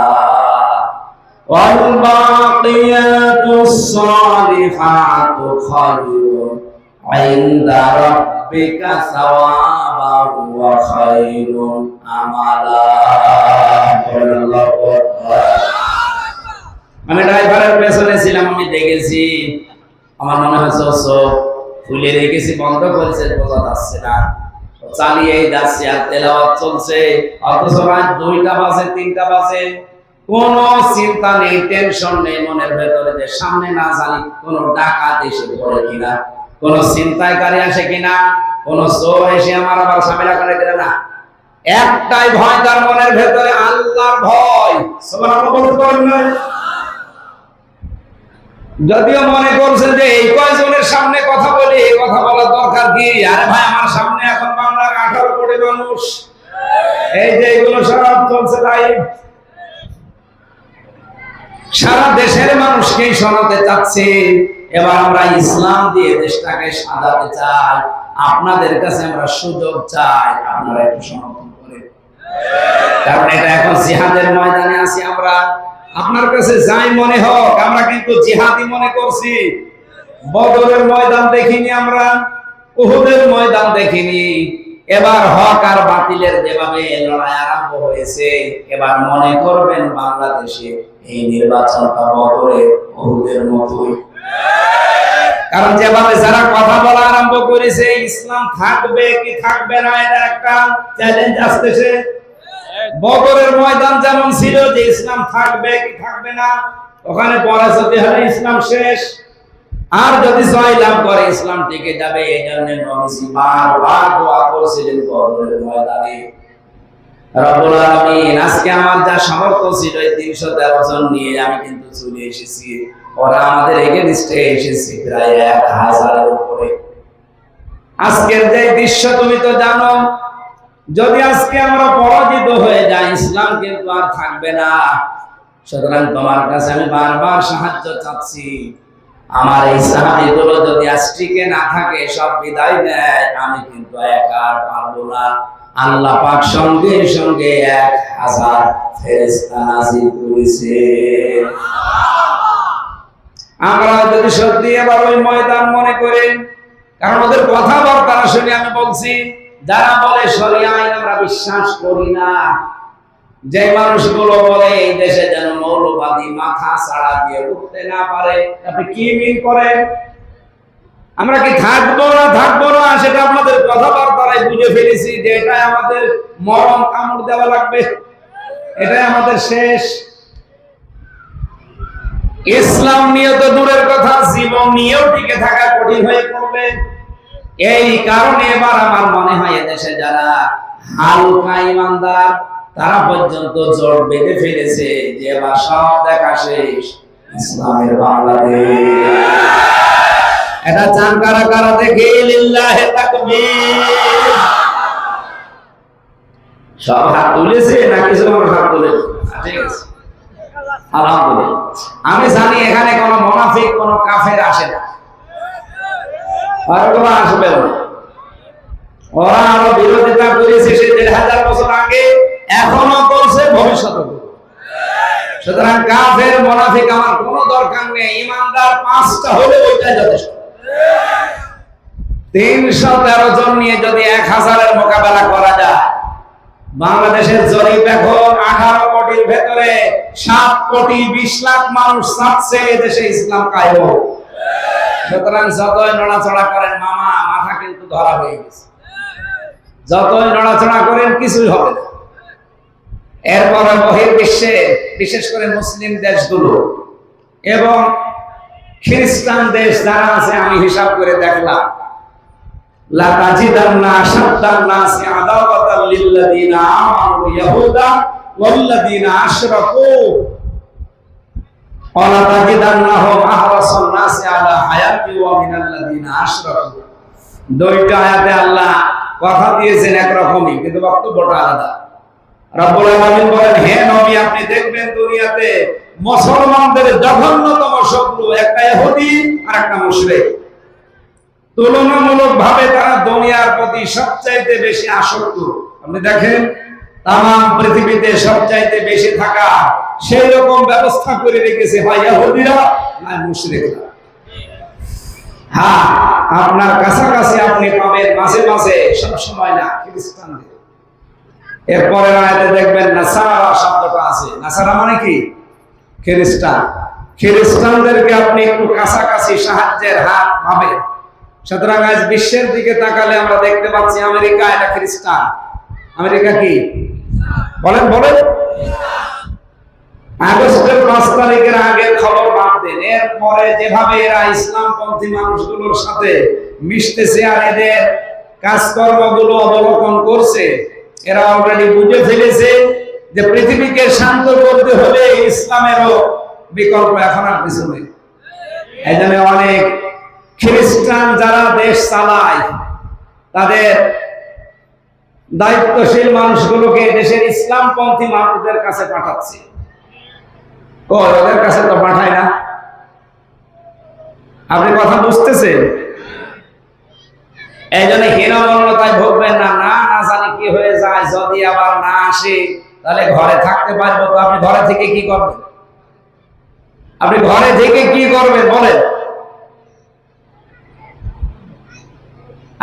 Speaker 1: ওয়াল বাকিয়াতুস সালিহাতু খায়রুন ইনদা রাব্বিকা সাওয়াবান ওয়া খায়রুন আমালা। আমি ড্রাইভারের পেছনে ছিলাম, আমি দেখেছি, আমার মনে হচ্ছে চোখ খুলে রেখেছি, বন্ধ করেছে, বোঝা যাচ্ছে না, চালিয়ে যাচ্ছে আর তেলাওয়াত চলছে। অথচ রাত 2টা বাজে 3টা বাজে, কোনো চিন্তা নেই, টেনশন নেই মনের ভেতরে যে সামনে না জানি কোনো ডাকাত এসে পড়ে কিনা, কোনো ছিনতাইকারী আসে কিনা, কোনো চোর এসে আমার আবার ঝামেলা করে কিনা। না, একটাই ভয় তার মনের ভেতরে, আল্লাহর ভয়। সুবহানাল্লাহ বলতে পারেন না? যদিও মনে করছে যে এই কয়জনের সামনে কথা বলি, এই কথা বলার দরকার কি? আরে ভাই, আমার সামনে এখন বাংলার 18 কোটি মানুষ, এই যে এগুলো সব চলছে লাইভ, সারা দেশের মানুষকেই শোনাতে চাচ্ছি। এবার আমরা ইসলাম দিয়ে দেশটাকে সাজাতে চাই, আপনাদের কাছে আমরা সুযোগ চাই, আপনারা একটু সমর্থন করেন। কারণ এটা এখন জিহাদের ময়দানে আছি আমরা। আপনার কাছে যাই মনে হোক, আমরা কিন্তু জিহাদি মনে করছি। বদরের ময়দান দেখিনি আমরা, উহুদের ময়দান দেখিনি। এবার হক আর বাতিলের যেভাবে লড়াই আরম্ভ হয়েছে, এবার মনে করবেন বাংলাদেশে এই নির্বাচনটা বদরের উহুদের মতোই। কারণ যেভাবে যারা কথা বলা আরম্ভ করেছে, ইসলাম থাকবে কি থাকবে না, এটা একটা চ্যালেঞ্জ আসতেছে। বদরের ময়দান যেমন ছিল যে ইসলাম থাকবে কি থাকবে না, ওখানে পরাজিত হলে ইসলাম শেষ, আর যদি জয়লাভ করে ইসলাম টিকে যাবে। এই জন্য নবী বারবার দোয়া করেছিলেন বদরের ময়দানে, রব্বুল আলামিন আজকে আমার যা সামর্থ্য ছিল এই 313 জন নিয়ে আমি কিন্তু চলে এসেছি, ওরা আমাদের এগেইনস্টে এসেছে প্রায় 1000-এর উপরে। আজকের যে দৃশ্য তুমি তো জানো, যদি আজকে আমরা পরাজিত হয়ে যাই, ইসলাম কিন্তু আর থাকবে না। সুতরাং তোমার কাছে আমি বারবার সাহায্য চাচ্ছি, আমার এই সাহাবীগুলো যদি আজ টিকে না থাকে, সব বিদায় দেয়, আমি কিন্তু একা আর পারবো না। আল্লাহ পাক সঙ্গে সঙ্গে 1000 ফেরেশতা নাযিল করেছে। আমরা যদি সত্যি এবার ওই ময়দান মনে করেন, কারণ ওদের কথাবার্তা শুনে আমি বলছি, যারা বলে শরিয়া আইন আমরা বিশ্বাস করি না, যে মানুষগুলো বলে এই দেশে যেন মৌলবাদী মাথা ছাড়া দিয়ে উঠতে না পারে, আপনি কি মিন করেন? আমরা কি থাকবো না সেটা আপনাদের কথাবার্তায় বুঝে ফেলেছি যে এটাই আমাদের মরণ, কামড় দেওয়া লাগবে, এটাই আমাদের শেষ। ইসলাম নিয়ে তো দূরের কথা, জীবন নিয়েও টিকে থাকা কঠিন হয়ে পড়বে। এই কারণে এবার আমার মনে হয় এদেশে যারা হালকা ইমানদার, তারা পর্যন্ত জোট বেঁধে ফেলেছে যে এবার সব দেখা শেষ, ইসলামের বাংলাদেশ। এটা চান কারা কারা দেখে? লিল্লাহি তাকবীর। সব হাত তুলেছে না কিছু মানুষ হাত তুলেছে? ঠিক আছে, আলহামদুলিল্লাহ। আমি জানি এখানে কোন মুনাফিক, কোন কাফের আসে না, আর ওরা আসবে না। ওরা আরো বিরোধিতা করেছে সে 1500 বছর আগে, এখনো করছে, ভবিষ্যতে। সুতরাং কাফের মুনাফিক আমার কোনো দরকার নেই, ইমানদার 5টা হলে ওইটাই যথেষ্ট। 313 জন নিয়ে যদি 1000-এর মোকাবেলা করা যায়, বাংলাদেশের জরিপ এখন 18 কোটির ভেতরে 7 কোটি 20 লাখ মানুষ চাচ্ছে দেশে ইসলাম কায়েম হোক। সুতরাং যতই নড়াচড়া করেন মামা, মাথা কিন্তু ধরা হয়ে গেছে। যতই নড়াচড়া করেন কিছুই হবে না। এরপরে বহির্বিশ্বে, বিশেষ করে মুসলিম দেশগুলো এবং খ্রিস্টান দেশ যারা আছে, আমি হিসাব করে দেখলাম, লা তাজিদান্না আশাদ্দান নাসি আদাওয়াতাল লিল্লাযিনা আমানু ইয়াহুদা ওয়াল্লাযিনা আশরাকু ওয়া লা তাজিদান্নাহুম আহরাসান নাসি আলা হায়াতি ওয়া মিনাল্লাযিনা আশরাকু। দুইটা আয়াতে আল্লাহ কথা দিয়েছেন একরকমই, কিন্তু বক্তব্যটা আলাদা। রব্বুল আলামিন বলেন, হে নবী, আপনি দেখবেন দুনিয়াতে মুসলমানদের জঘন্যতম শত্রু একটা ইহুদি আর একটা মুশরিক। তুলনামূলকভাবে তারা দুনিয়ার প্রতি সবচাইতে বেশি আসক্ত। আপনি দেখেন তামাম পৃথিবীতে সবচাইতে বেশি থাকা সেই রকম ব্যবস্থা করে রেখেছে হয় ইহুদিরা না মুশরিকরা। হ্যাঁ, আপনার কাছাকাছি আপনি পাবেন মাঝে মাঝে, সব সময় না, খ্রিস্টানদের। এরপরে আয়াতে দেখবেন নাসারা শব্দটা আছে। নাসারা মানে কি? খ্রিস্টান। খ্রিস্টানদেরকে আপনি একটু কাছাকাছি সাহায্যের হাত পাবেন। সুতরাং আজ বিশ্বের দিকে তাকালে আমরা দেখতে পাচ্ছি আমেরিকা এটা খ্রিস্টান। আমেরিকা কি বলেন বলেন? আগস্টের 5 তারিখের আগের খবর বাদ দেন। এরপরে যেভাবে এরা ইসলামপন্থী মানুষগুলোর সাথে মিশতেছে আর এদের কাজকর্মগুলো অবলোকন করছে, এরা অলরেডি বুঝে ফেলেছে যে পৃথিবীকে শান্ত করতে হলে ইসলামেরও বিকল্প এখন আর কিছু নেই। এই জন্য অনেক খ্রিস্টান যারা দেশ চালায় তাদের দায়িত্বশীল মানুষগুলোকে দেশের ইসলামপন্থী মানুষদের কাছে পাঠাচ্ছে। ওদের কাছে তো পাঠায় না। আপনি কথা বুঝতেছেন? এই জন্য হীনমন্যতায় ভুগবেন না। না না জানি কি হয়ে যায়, যদি আবার না আসে তাহলে ঘরে থাকতে পারবো তো। আপনি ঘরে থেকে কি করবেন? আপনি ঘরে থেকে কি করবেন বলেন?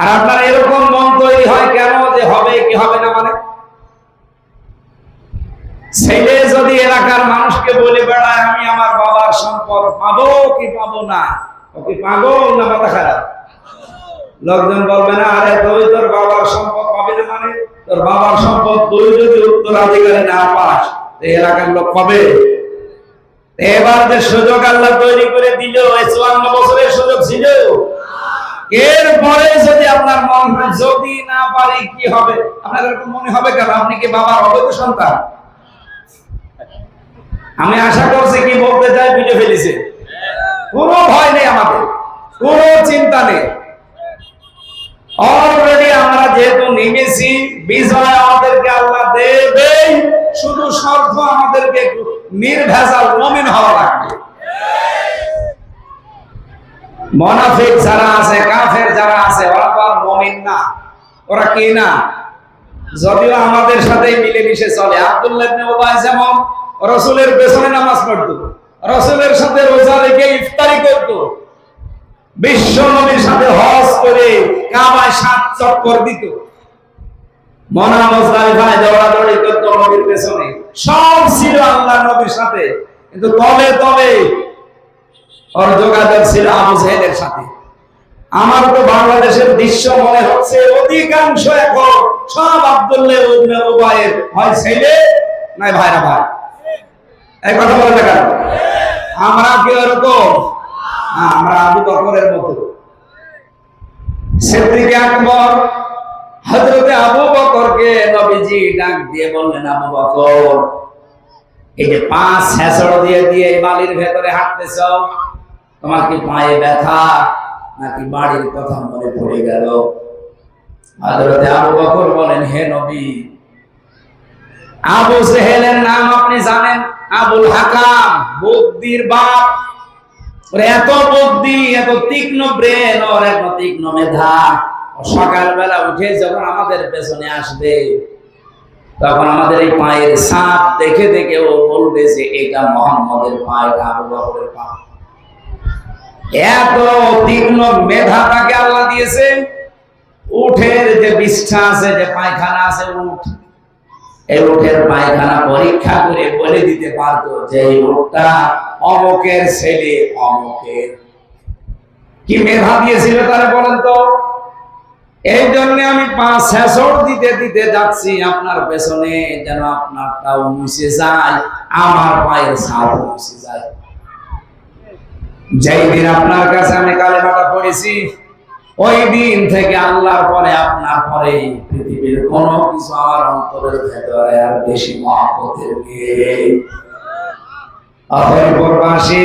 Speaker 1: আর আপনার এরকম মন তৈরি হয় কেন যে হবে কি হবে না? মানে ছেলে যদি এলাকার মানুষকে বলে বেড়ায় আমি আমার বাবার সম্পদ পাবো কি পাবো না, ও কি পাগল না মাথা খারাপ? লোকজন বলবে না, আরে তুই তোর বাবার সম্পদ পাবি না, মানে তোর বাবার সম্পদ তুই যদি উত্তরাধিকারে না পাস এই এলাকার লোক পাবে? এবার যে সুযোগ আল্লাহ তৈরি করে দিল, 54 বছরের সুযোগ ছিল। এরপরে যদি আপনার মন হয় যদি না পারি কি হবে, আপনার এরকম মনে হবে কেন? আপনি কি বাবার অবৈধ সন্তান? আমি আশা করছি কি বলতে চাই বুঝে ফেলেছে। কোনো ভয় নেই, আমাদের কোনো চিন্তা নেই। অলরেডি আমরা যেহেতু নেমেছি, বিজয় আমাদেরকে আল্লাহ দেবে, শুধু শর্ত আমাদেরকে নির্ভেজাল মুমিন হওয়া লাগবে। মুনাফিক যারা আছে, কাফের যারা আছে, ওরা তো আর মুমিন না। ওরা কি না? যদিও আমাদের সাথে মিলেমিশে চলে। আব্দুল্লাহ ইবনে উবাই যেমন রাসূলের পেছনে নামাজ পড়তো, রাসূলের সাথে রোজা রেখে ইফতারি করত, বিশ্ব নবীর সাথে হজ করে কাবায় 7 চক্কর দিত, মনা মুজদালিফায় দৌড়াদৌড়ি করত নবীর পেছনে, সব ছিল আল্লাহ নবীর সাথে। কিন্তু তবে তবে ওর যোগাযোগ ছিল আবু জাহেলের সাথে। আমার তো বাংলাদেশের দৃশ্য মনে হচ্ছে অধিকাংশ এখন সব আব্দুল্লাহ ইবনে উবাইয়ের হয় ছেলে নাই ভাইরা ভাই। এই কথা বলে কেন? আমরা কি এরকম? আমরা আবু বকরের মতো। সিদ্দিক আকবর হযরতে আবু বকরকে নবীজি ডাক দিয়ে বললেন, আবু বকর, এই যে 5 ছেঁচড় দিয়ে দিয়ে এই বালির ভেতরে হাঁটতেছ, তোমার কি পায়ে ব্যথা নাকি বাড়ির কথা মনে পড়ে গেল? হযরতে আবু বকর বলেন, হে নবী, আবু জেহেলের নাম আপনি জানেন? আবুল হাকাম, বুদ্ধির বাপ। ওর এত বুদ্ধি, এত তীক্ষ্ণ ব্রেন, ওর এত তীক্ষ্ণ মেধা। সকালবেলা উঠে যখন আমাদের পেছনে আসবে, তখন আমাদের এই পায়ের ছাপ দেখে দেখে ও বলবে যে এটা মুহাম্মদের পা, এটা আবু বকরের পা। এত তীক্ষ্ণ মেধা তাকে আল্লাহ দিয়েছে। উঠের যে বিষ্ঠা আছে, যে পায়খানা আছে, উঠ, এই উঠের পায়খানা পরীক্ষা করে বলে দিতে পারতো যে এই উঠটা অমুকের ছেলে অমুকের। কি মেধা দিয়েছিল তারা বলেন তো? এই জন্য আমি 5 দিতে দিতে যাচ্ছি আপনার পেছনে, যেন আপনারটাও মুছে যায়, আমার পায়ের ছাপ মুছে যায়। যেই দিন আপনার কাছে আমি কালেমাটা পড়েছি, ওই দিন থেকে আল্লাহর পরে আপনার পরে পৃথিবীর কোনো কিছু আমার অন্তরের ভেতরে আর বেশি মহব্বতের নেই। হরিপুরবাসী,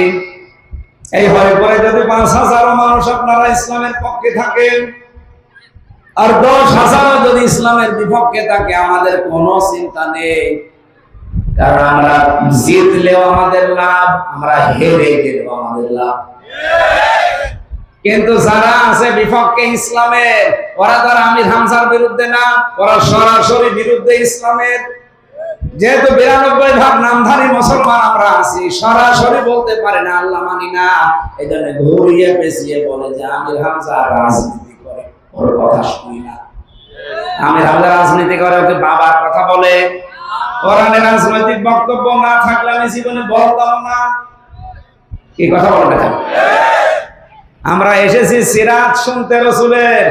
Speaker 1: এই হরিপুরে যদি 5,000 মানুষ আপনারা ইসলামের পক্ষে থাকেন আর 10,000 যদি ইসলামের বিপক্ষে থাকে, আমাদের কোনো চিন্তা নেই। কারণ আমরা জিতলেও আমাদের লাভ, আমরা হেরে গেলেও আমাদের লাভ। কিন্তু যারা আছে বিপক্ষে ইসলামের, ওরা তারা আমির হামজার বিরুদ্ধে না, ওরা সরাসরি বিরুদ্ধে ইসলামের। যেহেতু 92% নামধারী মুসলমান আমরা আছি, সরাসরি বলতে পারে না আল্লাহ মানি না, এই জন্য ঘুরিয়ে পেঁচিয়ে বলে যে আমির হামজা রাজনীতি করে, ওর কথা শুনি না। আমির হামজা রাজনীতি করে, ওকে বাবার কথা বলে। কোরআনের রাজনৈতিক বক্তব্য না থাকলে আমি জীবনে বলতাম না। কি কথা বলে না? আমরা এসেছি সিরাত শুনতে রাসূলের।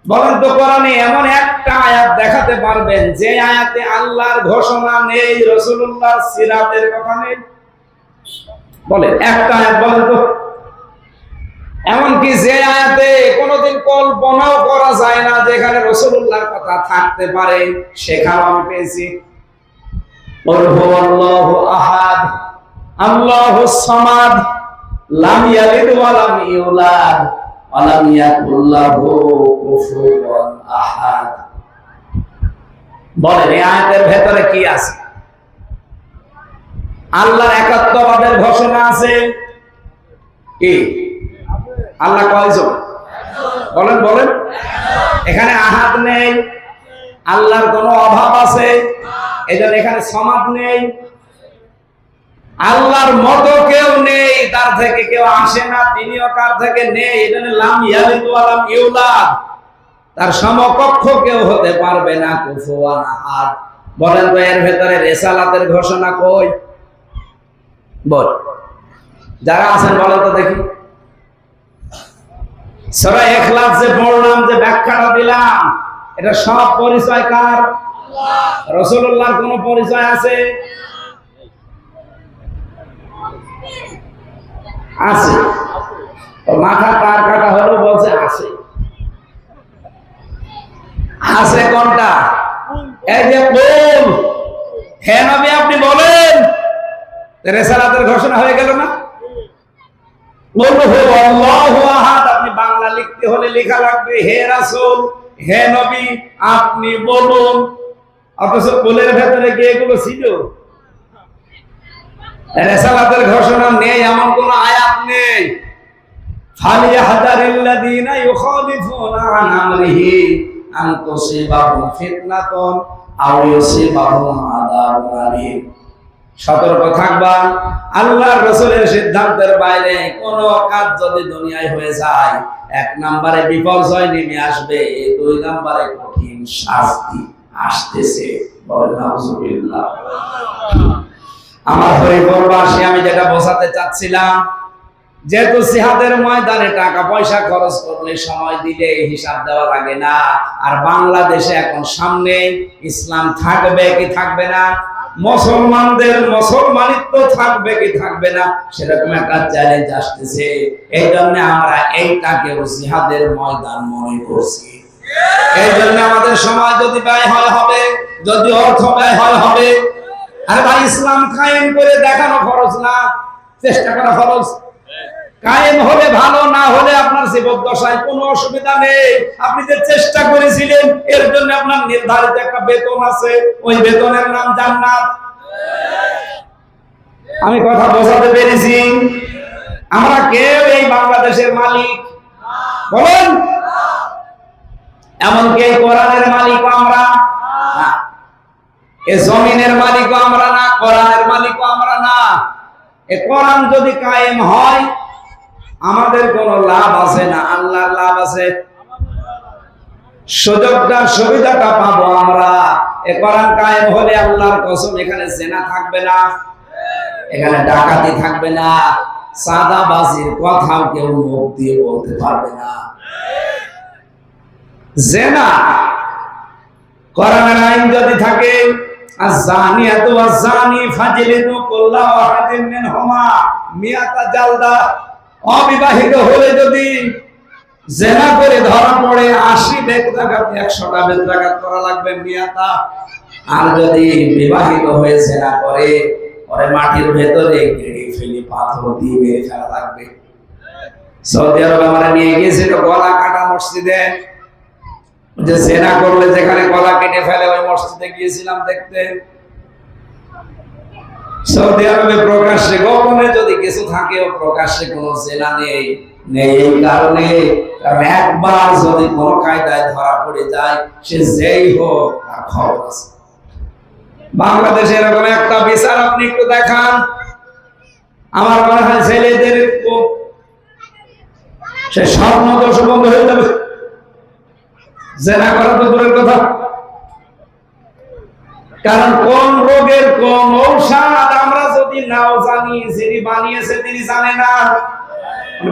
Speaker 1: বলেন তো কোরআনে এমন একটা আয়াত দেখাতে পারবেন যে আয়াতে আল্লাহর ঘোষণা নেই, রাসূলুল্লাহর সিরাতের কথা নেই? বলেন একটা আয়াত বলেন তো। এমনকি যে আয়াতে কোনোদিন কল্পনাও করা যায় না যেখানে রাসূলুল্লাহর কথা থাকতে পারে, সেখানে আমি পেয়েছি কুল হুয়াল্লাহু আহাদ আল্লাহুস সামাদ লাম ইয়ালিদ ওয়া লাম ইউলাদ ওয়া লাম ইয়াকুল লাহু কুফুওয়ান আহাদ। বলেন এই আয়াতের ভেতরে কি আছে? আল্লাহর একাত্মবাদের ঘোষণা আছে কি? আল্লাহ কয়জন? বলেন বলেন। এখানে আহাদ নেই, আল্লাহর কোনো অভাব আছে, এজন্য এখানে সমাদ নেই। আল্লাহর মতো কেউ নেই, তার থেকে কেউ আসে না, তিনিও কার থেকে নেই, এজন্য লাম ইয়ালিদ ওয়া লাম ইউলাদ, তার সমকক্ষ কেউ হতে পারবে না, কুফুয়ান আহাদ। বলেন তো এর ভেতরে রিসালাতের ঘোষণা কই? বল, যারা আছেন বলেন তো দেখি। সূরা ইখলাস যে পড়লাম, যে ব্যাখ্যাটা দিলাম, এটা সব পরিচয় কার? আল্লাহ। রাসূলুল্লাহর কোন পরিচয় আছে? আছে। মাথা তার কাটা হলো বলছে আছে। আছে কোনটা? এই যে কুল, হে নবী আপনি বলেন, রিসালাতের ঘোষণা হয়ে গেল না? কুল হুয়াল্লাহু আহাদ, আপনি বাংলা লিখতে হলে লেখা লাগবে হে রাসূল, হে নবী আপনি বলুন। অথচ কুলের ভেতরে কি এগুলো ছিল? রিসালাতের ঘোষণা নেই এমন কোন আয়াত নেই। ফালিয়াহদারিল্লাযীনা ইউখালিফুনা আন আমরিহি আন তুসিবাহুম ফিতনাতুন আও ইউসিবাহুম আযাবুন আলীম। সতর্ক থাকবা, আল্লাহর রাসূলের সিদ্ধান্তের বাইরে কোন কাজ যদি দুনিয়ায় হয়ে যায়, 1 নম্বরে বিপর্যয় নেমে আসবে, 2 নম্বরে কঠিন শাস্তি আসতেছে। বলেন নাউযুবিল্লাহ। আমার হরিপুরবাসী, আমি যেটা বোঝাতে চাচ্ছিলাম, যেহেতু জিহাদের ময়দানে টাকা পয়সা খরচ করলে, সময় দিলে হিসাব দেওয়া লাগে না। আর বাংলাদেশে এখন সামনে ইসলাম থাকবে কি থাকবে না, মুসলমানদের মুসলমানিত্ব থাকবে কি থাকবে না, সেরকম একটা চ্যালেঞ্জ আসতেছে। এই জন্য আমরা এইটাকে জিহাদের ময়দান মনে করছি। এই জন্য আমাদের সময় যদি ব্যয় হয় হবে, যদি অর্থ ব্যয় হয় হবে। আরে ভাই, ইসলাম কায়েম করে দেখানো ফরজ না, চেষ্টা করা ফরজ। কায়েম হলে ভালো, না হলে আপনার জীবদ্দশায় কোনো অসুবিধা নেই। আপনি যে চেষ্টা করেছিলেন, এর জন্য আপনার নির্ধারিত একটা বেতন আছে, ওই বেতনের নাম জান্নাত। আমি কথা বোঝাতে পেরেছি? আমরা কেউ এই বাংলাদেশের মালিক বলেন, এমনকি এই কোরআনের মালিক আমরা না। এ জমিনের মালিকও আমরা না, কোরআনের মালিকও আমরা না। এ কোরআন যদি কায়েম হয় আমাদের কোনো লাভ আছে না, আল্লাহর লাভ আছে। সুযোগটা সুবিধাটা পাবো আমরা। এ কোরআন কায়েম হলে আল্লাহর কসম এখানে জেনা থাকবে না, এখানে ডাকাতি থাকবে না, সাদাবাজির কথাও কেউ মুখ দিয়ে বলতে পারবে না। জেনা কোরআনের আইন যদি থাকে, আয-যানিয়াতু ওয়াজ-যানি ফাজলিদু কুল্লা ওয়াহিদিন মিনহুমা মিয়াতা জালদা, অবিবাহিত হলে যদি জেনা করে ধরা পড়ে 80 বেত্রাঘাত, 100টা বেত্রাঘাত করা লাগবে মিয়াতা। আর যদি বিবাহিত হয়ে জেনা করে ওরে মাটির ভেতরে গেড়ে ফেলে পাথর দিয়ে মেরে ফেলা লাগবে। সৌদি আরবে আমরা নিয়ে গিয়েছিল গলা কাটা মসজিদে, যে জেনা করলে যেখানে গলা কেটে ফেলে ওই মসজিদে গিয়েছিলাম দেখতে। সৌদি আরবে প্রকাশ্যে গোপনে যদি কিছু থাকে, ও প্রকাশ্যে কোনো জেনা নেই এই কারণে, কারণ একবার যদি কোনো কায়দায় ধরা পড়ে যায় সে যেই হোক তার খবর আছে। বাংলাদেশে এরকম একটা বিচার আপনি একটু দেখান, আমার মনে হয় ছেলেদের সে স্বপ্ন দোষ বন্ধ হয়ে যাবে। জেনা করা তো দূরের কথা, কারণ কোন রোগের কোন ঔষধ আমরা যদি নাও জানি, যিনি বানিয়েছে তিনি জানে না,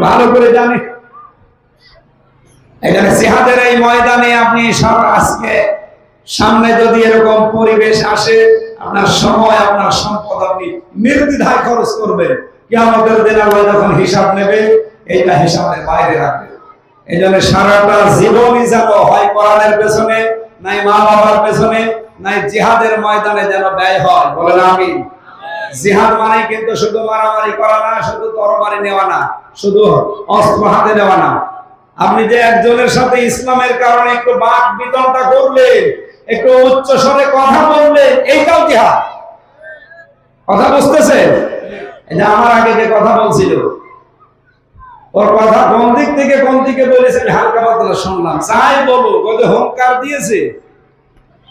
Speaker 1: ভালো করে জানে। এখানে জিহাদের এই ময়দানে আপনি সব আজকে সামনে যদি এরকম পরিবেশ আসে, আপনার সময় আপনার সম্পদ আপনি নির্দ্বিধায় খরচ করবেন। কিয়ামতের দিন আল্লাহ যখন হিসাব নেবে এইটা হিসাবের বাইরে রাখবে। এই জন্য সারাটা জীবনই যেন হয় কোরআনের পেছনে, নাই মা বাবার পেছনে, নাই জিহাদের ময়দানে যেন ব্যয় হয়। বলেন আমিন। জিহাদ মানে কিন্তু শুধু মারামারি করা না, শুধু তরবারি নেওয়া না, শুধু অস্ত্র হাতে নেওয়া না। আপনি যে একজনের সাথে ইসলামের কারণে একটু বাক বিতণ্ডা করলেন, একটু উচ্চ স্বরে কথা বললেন, এইটাও জিহাদ। কথা বুঝতেছেন? এই যে আমার আগে যে কথা বলছিল, ওর কথা কোন দিক থেকে কোন দিকে বলেছে হালকা পাতলা শুনলাম। চাই বলো বলে হুঙ্কার দিয়েছে।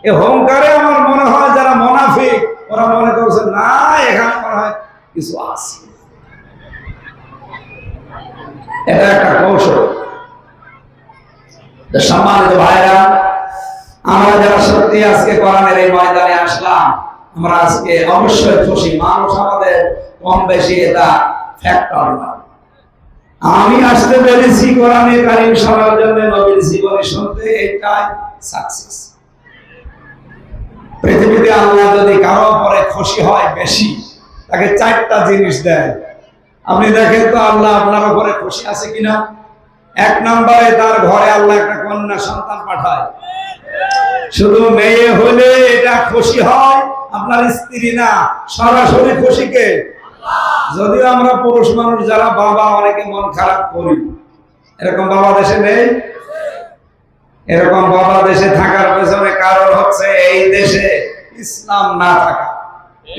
Speaker 1: এই হুঙ্কারে আমার মনে হয় যারা মুনাফিক ওরা মনে করছে না এখানে মনে হয় কিছু আছে। এটা একটা কৌশল। সম্মানিত ভাইরা, আমরা যারা সত্যি আজকে কোরআনের এই ময়দানে আসলাম, আমরা আজকে অবশ্যই খুশি। মানুষ আমাদের কম বেশি এটা ফ্যাক্টর না। আমি আসতে পেরেছি কোরআনে কারীম শোনার জন্য, নবীর জীবনী শুনতে, এটাই সাকসেস। পৃথিবীতে আল্লাহ যদি কারো পরে খুশি হয় বেশি, তাকে 4টা জিনিস দেয়। আপনি দেখেন তো আল্লাহ আপনার উপরে খুশি আছে কিনা। 1 নম্বরে তার ঘরে আল্লাহ একটা কন্যা সন্তান পাঠায়। শুধু মেয়ে হলে এটা খুশি হয়, আপনার স্ত্রী না, সরাসরি খুশি কে? যদিও আমরা পুরুষ মানুষ যারা বাবা অনেকে মন খারাপ করি, এরকম বাবা দেশে নেই। এরকম বাবা দেশে থাকার পেছনে কারণ হচ্ছে এই দেশে ইসলাম না থাকা।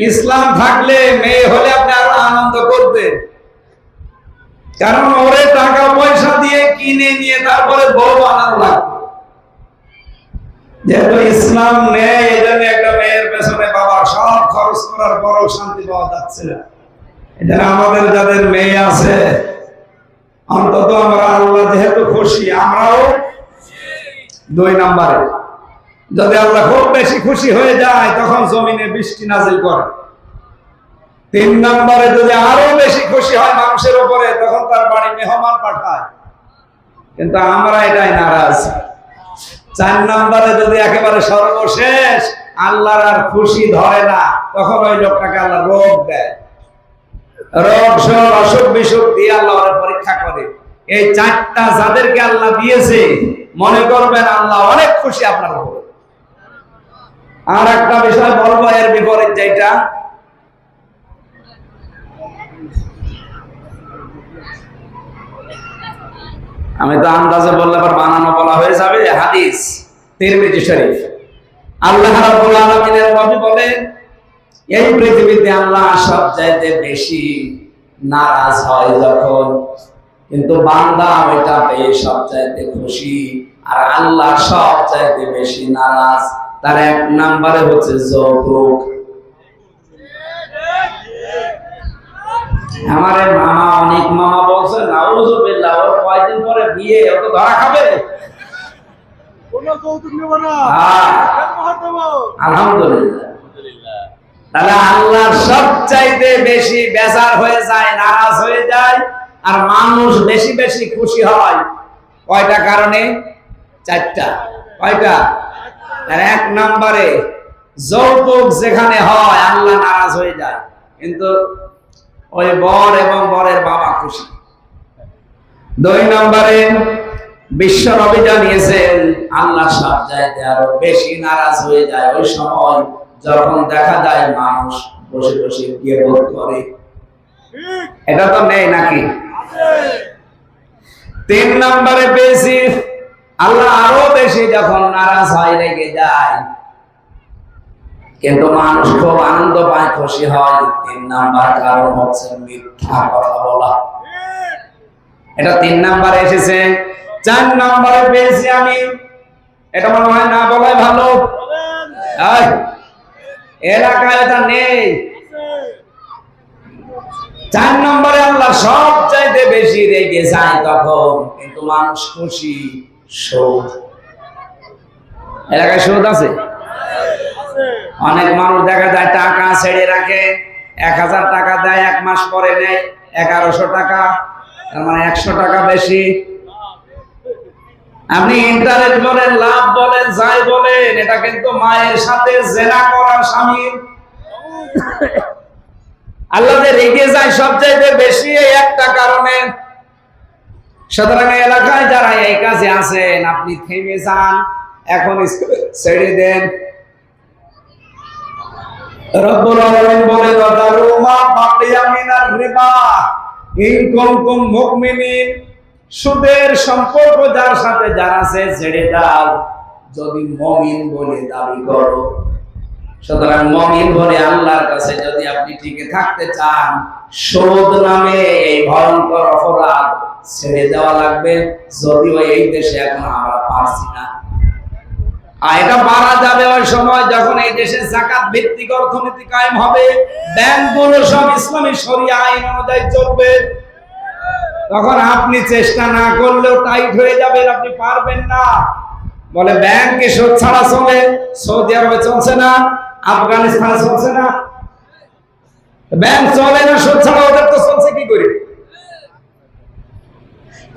Speaker 1: ইসলাম থাকলে মেয়ে হলে আপনি আরো আনন্দ করতেন, কারণ ওরে টাকা পয়সা দিয়ে কিনে নিয়ে তারপরে বউ বানানো লাগবে। যেহেতু ইসলাম নেই, এই জন্য একটা মেয়ের পেছনে বাবার সব খরচ করার পরও শান্তি পাওয়া যাচ্ছে না। এটা আমাদের যাদের মেয়ে আছে, অন্তত আমরা আল্লাহ যেহেতু খুশি, আমরাও 2 নম্বরে যদি আল্লাহ খুব বেশি খুশি হয়ে যায় তখন জমিনে বৃষ্টি নাজিল করে। 3 নম্বরে যদি আরো বেশি খুশি হয় মানুষের উপরে, তখন তার বাড়ি মেহমান পাঠায়। কিন্তু আমরা এটাই নারাজ। 4 নম্বরে যদি একেবারে সর্বশেষ আল্লাহর আর খুশি ধরে না, তখন ওই লোকটাকে আল্লাহ রোগ দেয়। রোগ সব অসুখ বিসুখ দিয়ে আল্লাহ পরীক্ষা করে। এই 4টা যাদেরকে আল্লাহ দিয়েছে, মনে করবেন আল্লাহ অনেক খুশি আপনার উপরে। আর একটা বিষয় বলবো এর বিপরীত, যেটা আমি তো আন্দাজে বললে আবার বানানো বলা হয়ে যাবে। হাদিস তিরমিজি শরীফ, আল্লাহ রাব্বুল আলামিনের নবী বলেন, এই পৃথিবীতে আল্লাহ সবচাইতে বেশি নারাজ হয় যখন, কিন্তু বান্দা ওইটা পেয়ে সবচাইতে খুশি। আর আল্লাহ সবচাইতে বেশি নারাজ তার এক নাম্বারে হচ্ছে যৌতুক। আমারে মামা, অনেক মামা বলছে নাউজুবিল্লাহ, ওর কয়দিন পরে বিয়ে, ও তো ধরা খাবে। আলহামদুলিল্লাহ। তাহলে আল্লাহর সবচাইতে বেশি বেজার হয়ে যায়, নারাজ হয়ে যায়, আর মানুষ বেশি বেশি খুশি হয় কয়টা কারণে? চারটা। কয়টা? আর এক নম্বরে যৌতুক যেখানে হয় আল্লাহ নারাজ হয়ে যায়, কিন্তু ওই বর এবং বরের বাবা খুশি। দুই নম্বরে বিশ্ব নবী জানিয়েছেন আল্লাহ সব চাইতে আরো বেশি নারাজ হয়ে যায় ওই সময় যখন দেখা যায় মানুষ বসে বসে গীবত করে। এটা তো নেই নাকি? তিন নম্বরে বেশি আল্লাহ আরো বেশি যখন নারাজ হয়, রেগে যায়, কিন্তু মানুষ খুব আনন্দ পায়, খুশি হয়। তিন নাম্বার কারণ হচ্ছে মিথ্যা কথা বলা। এটা তিন নাম্বারে এসেছে। চার নাম্বারে পেয়েছি আমি, এটা মনে হয় না বলাই ভালো, এলাকায় এটা নেই। চার নম্বরে আল্লাহ সব চাইতে বেশি রেগে যায় তখন, কিন্তু মানুষ খুশি। সুদ। এলাকায় সুদ আছে? অনেক মানুষ দেখা যায় টাকা ছেড়ে রাখে, 1000 টাকা দেয়, 1 মাস পরে নেয় 1100 টাকা, তার মানে 100 টাকা বেশি। আপনি ইন্টারেস্ট বলেন, লাভ বলেন, যাই বলেন, এটা কিন্তু মায়ের সাথে জেনা করার স্বামীর। আল্লাহ যে রেগে যায় সবচেয়ে বেশি এই একটা কারণে। সুতরাং এলাকায় যারা এই কাজে আছেন, আপনি থেমে যান, এখন ছেড়ে দেন। রব্বুল আলামিন বলে দারু মা বাকিয়া মিনার রিবা ইন কুনতুম মুমিনিন, সুদের সম্পর্ক যার সাথে যার আছে ছেড়ে দাও যদি মুমিন বলে দাবি করো। সুতরাং মুমিন বলে আল্লাহর কাছে যদি আপনি টিকে থাকতে চান, সুদ নামে এই ভয়ঙ্কর অপরাধ ছেড়ে দেওয়া লাগবে। যদিও এই দেশে এখন আমরা পারছি না, আর এটা পারা যাবে ওই সময় যখন এই দেশে যাকাত ভিত্তিক অর্থনীতি কায়েম হবে, ব্যাংকগুলো সব ইসলামী শরিয়া আইন অনুযায়ী চলবে। তখন আপনি চেষ্টা না করলেও টাইট হয়ে যাবে, আপনি পারবেন না। বলে ব্যাংকে সুদ ছাড়া চলে, সৌদি আরবে চলছে না, আফগানিস্তানে চলছে না, ব্যাংক চলে না সুদ ছাড়া, ওদের তো চলছে কি করে?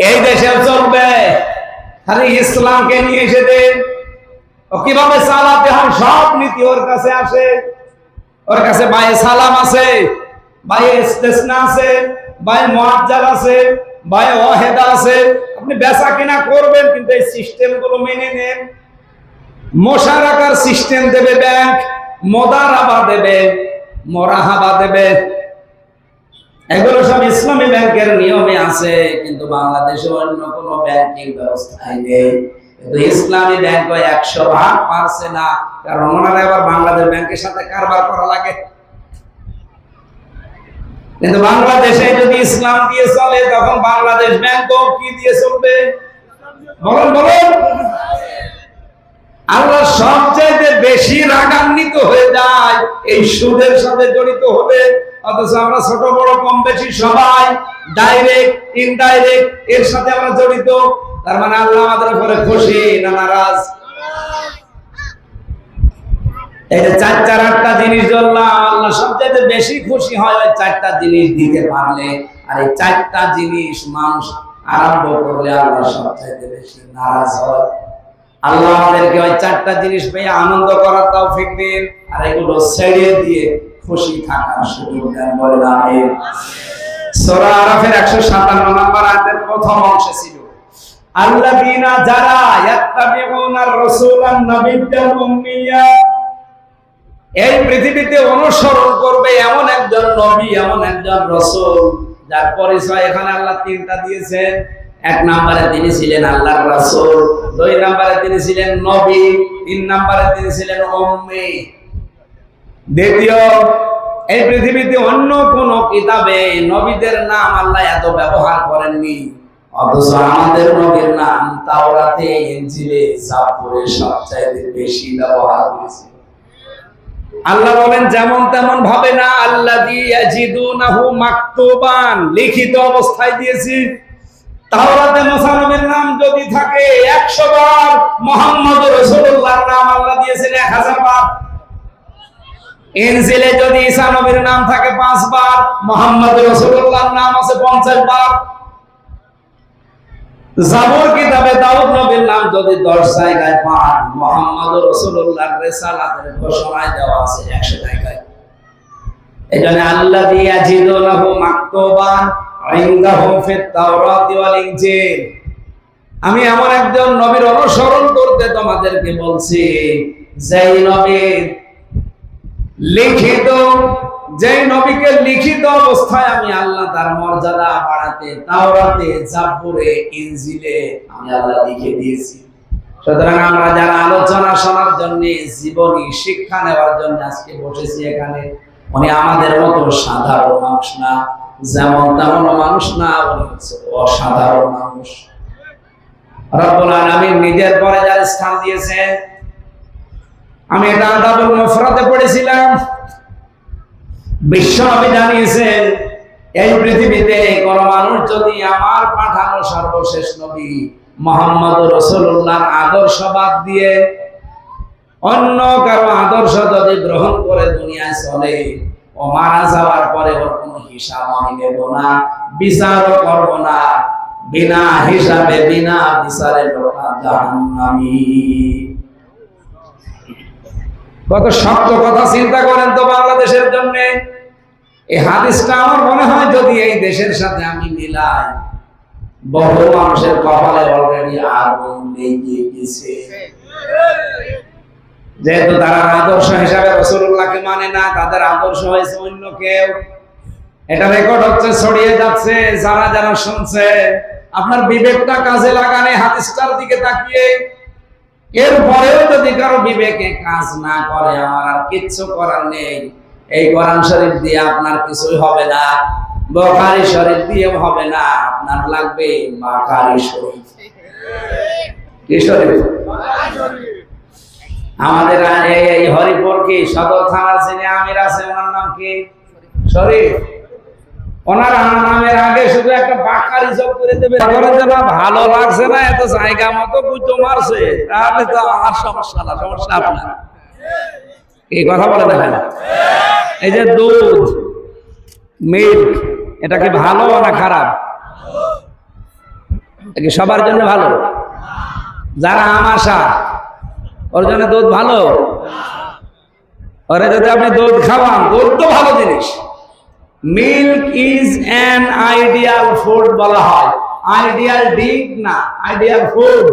Speaker 1: এই দেশেও চলবে, খালি ইসলামকে নিয়ে এসে দেন। ও কিভাবে চালাতে হয় সব নীতি ওর কাছে আসে। ওর কাছে বায়ে সালাম আছে, বায়ে ইস্তেসনা আছে, বায়ে মুআজ্জাল আছে, বায়ে ওয়াহিদা আছে। আপনি বেচা কিনা করবেন, কিন্তু এই সিস্টেম গুলো মেনে নেন। মোশারাকার সিস্টেম দেবে ব্যাংক, মোদারাবা দেবে, মোরাহাবা দেবে, এগুলো সব ইসলামী ব্যাংকের নিয়মে আছে, কিন্তু বাংলাদেশে অন্য কোনো ব্যাংকিং ব্যবস্থায় নেই। কিন্তু ইসলামী ব্যাংক 100% পারছে না, কারণ ওনারা আবার বাংলাদেশ ব্যাংকের সাথে কারবার করা লাগে। কিন্তু বাংলাদেশে যদি ইসলাম দিয়ে চলে, তখন বাংলাদেশ ব্যাংকও কি দিয়ে চলবে? বলেন বলেন। আল্লাহ সবচেয়ে বেশি রাগান্বিত হয়ে যায় এই সুদের সাথে জড়িত হলে। অথচ আমরা ছোট বড় কম বেশি সবাই ডাইরেক্ট ইনডাইরেক্ট এর সাথে আমরা জড়িত। তার মানে আল্লাহ আমাদের উপরে খুশি না নারাজ? এই যে 4-8টা জিনিস বললাম, আল্লাহ সবচেয়ে বেশি খুশি হয় ওই 4টা জিনিস দিতে পারলে। আর এই 4টা জিনিস মানুষ আরম্ভ করলে আল্লাহ সবচেয়ে বেশি নারাজ হয়। আল্লাহ আমাদেরকে ওই 4টা জিনিস পেয়ে আনন্দ করার তৌফিক দিন, আর এগুলো ছেড়ে দিয়ে খুশি থাকার সুযোগ দেন। বলেন আমিন। সূরা আরাফের 157 নম্বর আয়াতের প্রথম অংশে ছিল আল্লাযীনা যারা ইয়াত্তাবিউনার রাসূলান নাবিয়্যাল উম্মিয়্যা, এই পৃথিবীতে অনুসরণ করবে এমন একজন নবী, এমন একজন রাসূল যার পরিচয় এখানে আল্লাহ 3টা দিয়েছেন। 1 নম্বরে তিনি ছিলেন আল্লাহর রাসূল, 2 নম্বরে তিনি ছিলেন নবী, 3 নম্বরে তিনি ছিলেন উম্মি। দ্বিতীয়, এই পৃথিবীতে অন্য কোন কিতাবে নবীদের নাম আল্লাহ এত ব্যবহার করেননি অথচ আমাদের নবীর নাম তাওরাতে, ইনজিলে, জাবুরে সবচাইতে বেশি ব্যবহার হয়েছে। আল্লাহ বলেন যেমন তেমন ভাবে না, আল্লাযী ইয়াজিদুনাহু মাকতুবান, লিখিত অবস্থায় দিয়েছি। তাওরাতে মুসা নবীর নাম যদি থাকে 100 বার, মুহাম্মদ রাসূলুল্লাহর নাম আল্লাহ দিয়েছেন 1000 বার। ইনজিলে যদি ঈসা নবীর নাম থাকে 5 বার, মুহাম্মদ রাসূলুল্লাহর নাম আছে 50 বার। জাবুর কিতাবে দাউদ নবীর নাম যদি 10 জায়গায় পান, মুহাম্মদ রাসূলুল্লাহর রিসালাতের ঘোষণায় দেওয়া আছে 100 জায়গায়। এজন্য আল্লাযী ইয়াজিদুনাহু মাকতুবান ইনদাহুম ফিত তাওরাতি ওয়াল ইনজিল। আমি এমন একজন নবীর অনুসরণ করতে তোমাদেরকে বলছি, যেই নবীর লিখিত, যেই নবীকে লিখিত অবস্থায় আমি আল্লাহ তার মর্যাদা বাড়াতে তাওরাতে, জাবুরে, ইনজিলে আমি আল্লাহ লিখে দিয়েছি। সুতরাং আমরা যারা আলোচনা শোনার জন্য, জীবনী শিক্ষা নেওয়ার জন্য আজকে বসেছি এখানে, উনি আমাদের মতো সাধারণ মানুষ না, যেমন তেমন মানুষ না, উনি হচ্ছে অসাধারণ মানুষ। রব্বুল আলামিন নিজের পরে যার স্থান দিয়েছেন, আমি এটা আদাবুল মুফরাদে পড়েছিলাম, বিশ্বনবী জানিয়েছেন এই পৃথিবীতে কোন মানুষ যদি আমার পাঠানো সর্বশেষ নবী মুহাম্মদ রাসূলুল্লাহর আদর্শ বাদ দিয়ে অন্য কারো আদর্শ যদি গ্রহণ করে দুনিয়ায় চলে, ও মারা যাওয়ার পরে ওর কোনো হিসাব আমি নেব না, বিচারও করব না, বিনা হিসাবে বিনা বিচারে লোকা জাহান্নামী। কত শক্ত কথা, চিন্তা করেন তো বাংলাদেশের জন্য। এই হাদিসটা আমার মনে হয় যদি এই দেশের সাথে আমি মিলাই, বহু মানুষের কপালে অলরেডি আগুন লেগে গেছে। যেহেতু তারা আদর্শ হিসাবে রাসূলুল্লাহকে মানে না, তাদের আদর্শ হয়েছে অন্য কেউ। এটা রেকর্ড হচ্ছে, ছড়িয়ে যাচ্ছে। যারা যারা শুনছে, আপনার বিবেকটা কাজে লাগানে হাদিসটার দিকে তাকিয়ে। এরপরেও যদি কারো বিবেকে কাজ না করে, আমার আর কিচ্ছু করার নেই। এই কোরআন শরীফ দিয়ে আপনার কিছুই হবে না, বুখারী শরীফ দিয়েও হবে না, আপনার লাগবে বুখারী শরীফ। কি শরীফ? আমাদের এই হরিপুর কি সদর থানার যিনি আমির আছে, ওনার নাম কি? শরীফ। ওনার নামের আগে শুধু একটা বাঁকারি যোগ করে দেবে। ভালো লাগছে না, এত জায়গা মতো গুজো মারছে, তাহলে তো আমার সমস্যা না, সমস্যা আপনার। এই কথা বলে দেখেন, এই যে দুধ, মিল্ক, এটা কি ভালো না খারাপ? কি সবার জন্য ভালো? যারা আমাশা, ওর জন্য দুধ ভালো। ওরে যদি আপনি দুধ খাওয়ান, দুধ তো ভালো জিনিস। Milk is an ideal food বলা হয়, আইডিয়াল ড্রিঙ্ক না, আইডিয়াল ফুড।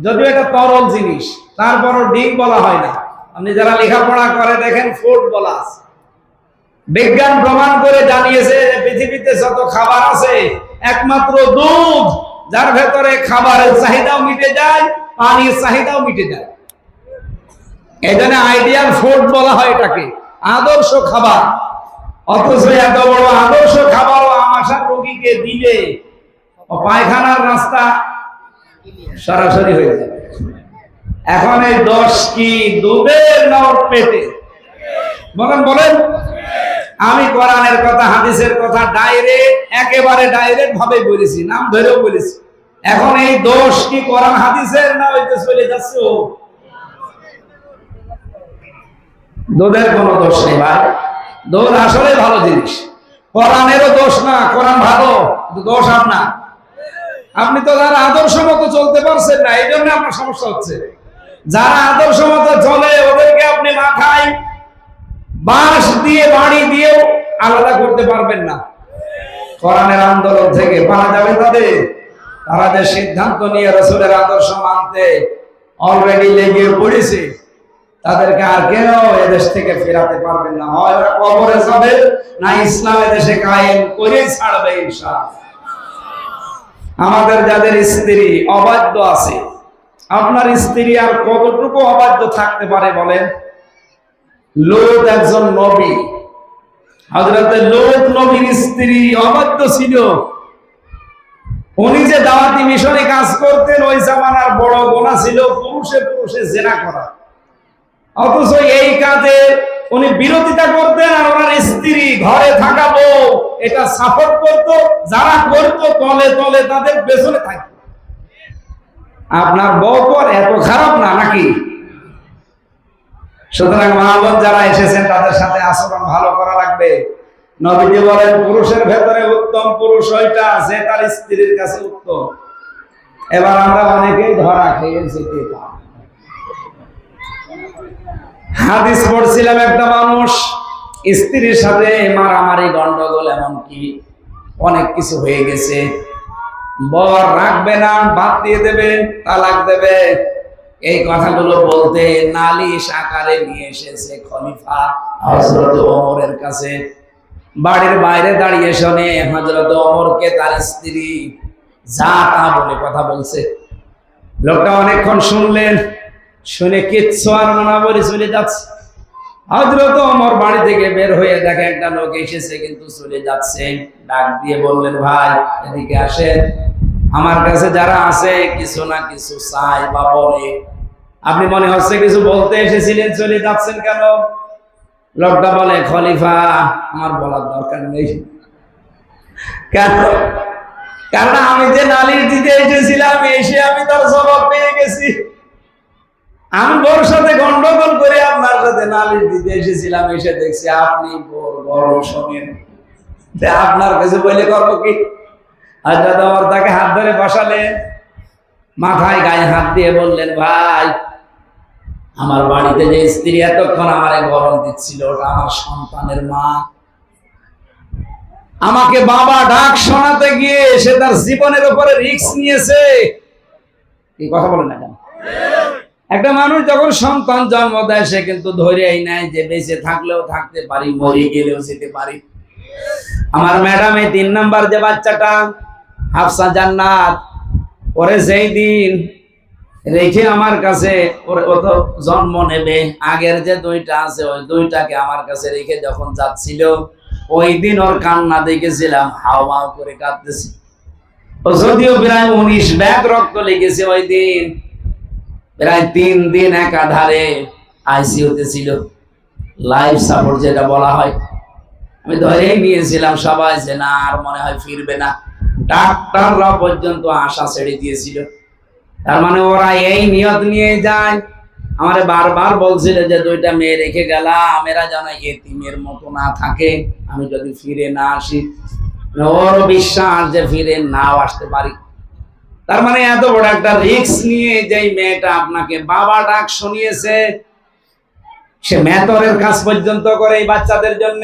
Speaker 1: যদিও এটা তরল জিনিস, তারপরও ড্রিঙ্ক বলা হয় না। আপনি যারা লেখাপড়া করে দেখেন, ফুড বলা আছে। বিজ্ঞান প্রমাণ করে জানিয়েছে যে পৃথিবীতে যত খাবার আছে, একমাত্র দুধ, যার ভেতরে খাবারের চাহিদাও মিটে যায়, পানির চাহিদাও মিটে যায়। এই জন্য আইডিয়াল ফুড বলা হয় এটাকে, আদর্শ খাবার। অথচ এত বড় আদর্শ খাবারও আমাশার রোগীকে দিলে পায়খানার রাস্তা সরাসরি হয়ে যাবে। এখন এই 10 কি দুধের নট পেটে, বলেন বলেন। আমি কোরআনের কথা, হাদিসের কথা ডাইরেক্ট, একেবারে ডাইরেক্ট ভাবে বলেছি, নাম ধরেও বলেছি। এখন এই দোষ কি কোরআন হাদিসের না হইতে চলে যাচ্ছে? দুধের কোনো দোষ নেই ভাই, দুধ আসলে ভালো জিনিস। কোরআনেরও দোষ না, কোরআন ভালো, দোষ আপনার। আপনি তো যারা আদর্শ মতো চলতে পারছেন না, এই জন্য আপনার সমস্যা হচ্ছে। যারা আদর্শ মতো চলে, ওদেরকে আপনি মাথায় বাঁশ দিয়ে, বাড়ি দিয়েও আলাদা করতে পারবেন না। কোরআনের আন্দোলন থেকে পাওয়া যাবে তাদের। তারা যে সিদ্ধান্ত নিয়ে রাসূলের আদর্শ মানতে অলরেডি লেগে পড়েছে, তাদেরকে আর কেউ এদেশ থেকে ফেরাতে পারবেন না। হয় ওরা কবরে যাবে, না ইসলাম এদেশে কায়েম করে ছাড়বে ইনশাআল্লাহ। আমাদের যাদের স্ত্রী অবাধ্য আছে, আপনার স্ত্রী আর কতটুকু অবাধ্য থাকতে পারে বলেন? লূত একজন নবী, হযরত লূত নবীর স্ত্রী অবাধ্য ছিল। উনি যে দাওয়াতি মিশনে কাজ করতেন, ওই জামানার বড় গোনা ছিল পুরুষে পুরুষে জেনা করা। অথচ এই কাজে উনি বিরোধিতা করতেন, আর ওনার স্ত্রী ঘরে থাকা বউ এটা সাপোর্ট করত। যারা করত তলে তলে তাদের পেছনে থাকত। আপনার বউ তো এত খারাপ না নাকি? সুতরাং মহাবত যারা এসেছেন তাদের সাথে আচরণ ভালো করা লাগবে। নবীজি বলেন পুরুষের ভেতরে উত্তম পুরুষ ওইটা যে তার স্ত্রীর কাছে উত্তম। এবার আমরা অনেকেই ধরা খেয়েছি। হাদিস পড়ছিলাম, একটা মানুষ স্ত্রীর সাথে মারামারি গন্ডগোল এমনকি অনেক কিছু হয়ে গেছে, বর রাখবে না, বাদ দিয়ে দেবে, তালাক দেবে, এই কথাগুলো বলতে নালিশ আকারে নিয়ে এসেছে খলিফা হযরত ওমরের কাছে। বাড়ির বাইরে দাঁড়িয়ে শুনে হযরত ওমরকে তার স্ত্রী যা তা বলে কথা বলছে। লোকটা অনেকক্ষণ শুনলেন, শুনে কিচ্ছু আর মনে করে চলে যাচ্ছে। হযরত ওমর বাড়ি থেকে বের হয়ে দেখে একটা লোক এসেছে কিন্তু চলে যাচ্ছে। ডাক দিয়ে বললেন, ভাই এদিকে আসেন, আমার কাছে যারা আছে কিছু না কিছু চাই বা বলে, আপনি মনে হচ্ছে কিছু বলতে এসেছিলেন, চলে যাচ্ছেন কেন? লোকটা বলে, খলিফা আমার বলার দরকার নেই। কেন? কারণ আমি যে নালিশ দিতে এসেছিলাম, এসে আমি তার জবাব পেয়ে গেছি। আমি বড় সাথে গন্ডগোল করে আপনার সাথে নালিশ দিতে এসেছিলাম, এসে দেখছি আপনি বড় শোনেন, আপনার কাছে বলে করবো কি? আর দাদা আমার তাকে হাত ধরে বসালেন, মাথায় গায়ে হাত দিয়ে বললেন, ভাই আমার বাড়িতে যে স্ত্রী এতক্ষণ আমারে গরম দিচ্ছিল, ওটা আমার সন্তানের মা। আমাকে বাবা ডাক শোনাতে গিয়ে সে তার জীবনের উপরে রিস্ক নিয়েছে। এই কথা বলে না কেন? একটা মানুষ যখন সন্তান জন্ম দেয় সে কিন্তু ধরেই নেয় যে বেঁচে থাকলেও থাকতে পারি, মরে গেলেও যেতে পারি। আমার ম্যাডাম এই 3 নাম্বার যে বাচ্চাটা হাফসা জান্নাত, ওরে যেই দিন রেখে আমার কাছে, ও তো জন্ম নেবে, আগের যে 2টা আছে ওই 2টাকে আমার কাছে রেখে যখন যাচ্ছিল, ওই দিন ওর কান্না দেখেছিলাম, হাওমাও করে কাঁদতেছে। ও যদিও প্রায় 19 ব্যাগ রক্ত লেগেছে, ওই দিন প্রায় 3 দিন একাধারে আইসিইউতে ছিল, লাইফ সাপোর্ট যেটা বলা হয়। আমি ধরেই নিয়েছিলাম সবাই যে না আর মনে হয় ফিরবে না। ডাক্তাররা পর্যন্ত আশা ছেড়ে দিয়েছিল। তার মানে ওরা এই নিয়ত নিয়ে যায়। আমারে বারবার বলছিল যে 2টা মেয়ে রেখে গেলাম, এরা যেন এতিমের মতো না থাকে, আমি যদি ফিরে না আসি। ওর বিশ্বাস যে ফিরে নাও আসতে পারি। তার মানে এত বড় একটা রিস্ক নিয়ে যেই মেয়েটা আপনাকে বাবা ডাক শুনিয়েছে, সে মেতরের কাজ পর্যন্ত করে এই বাচ্চাদের জন্য।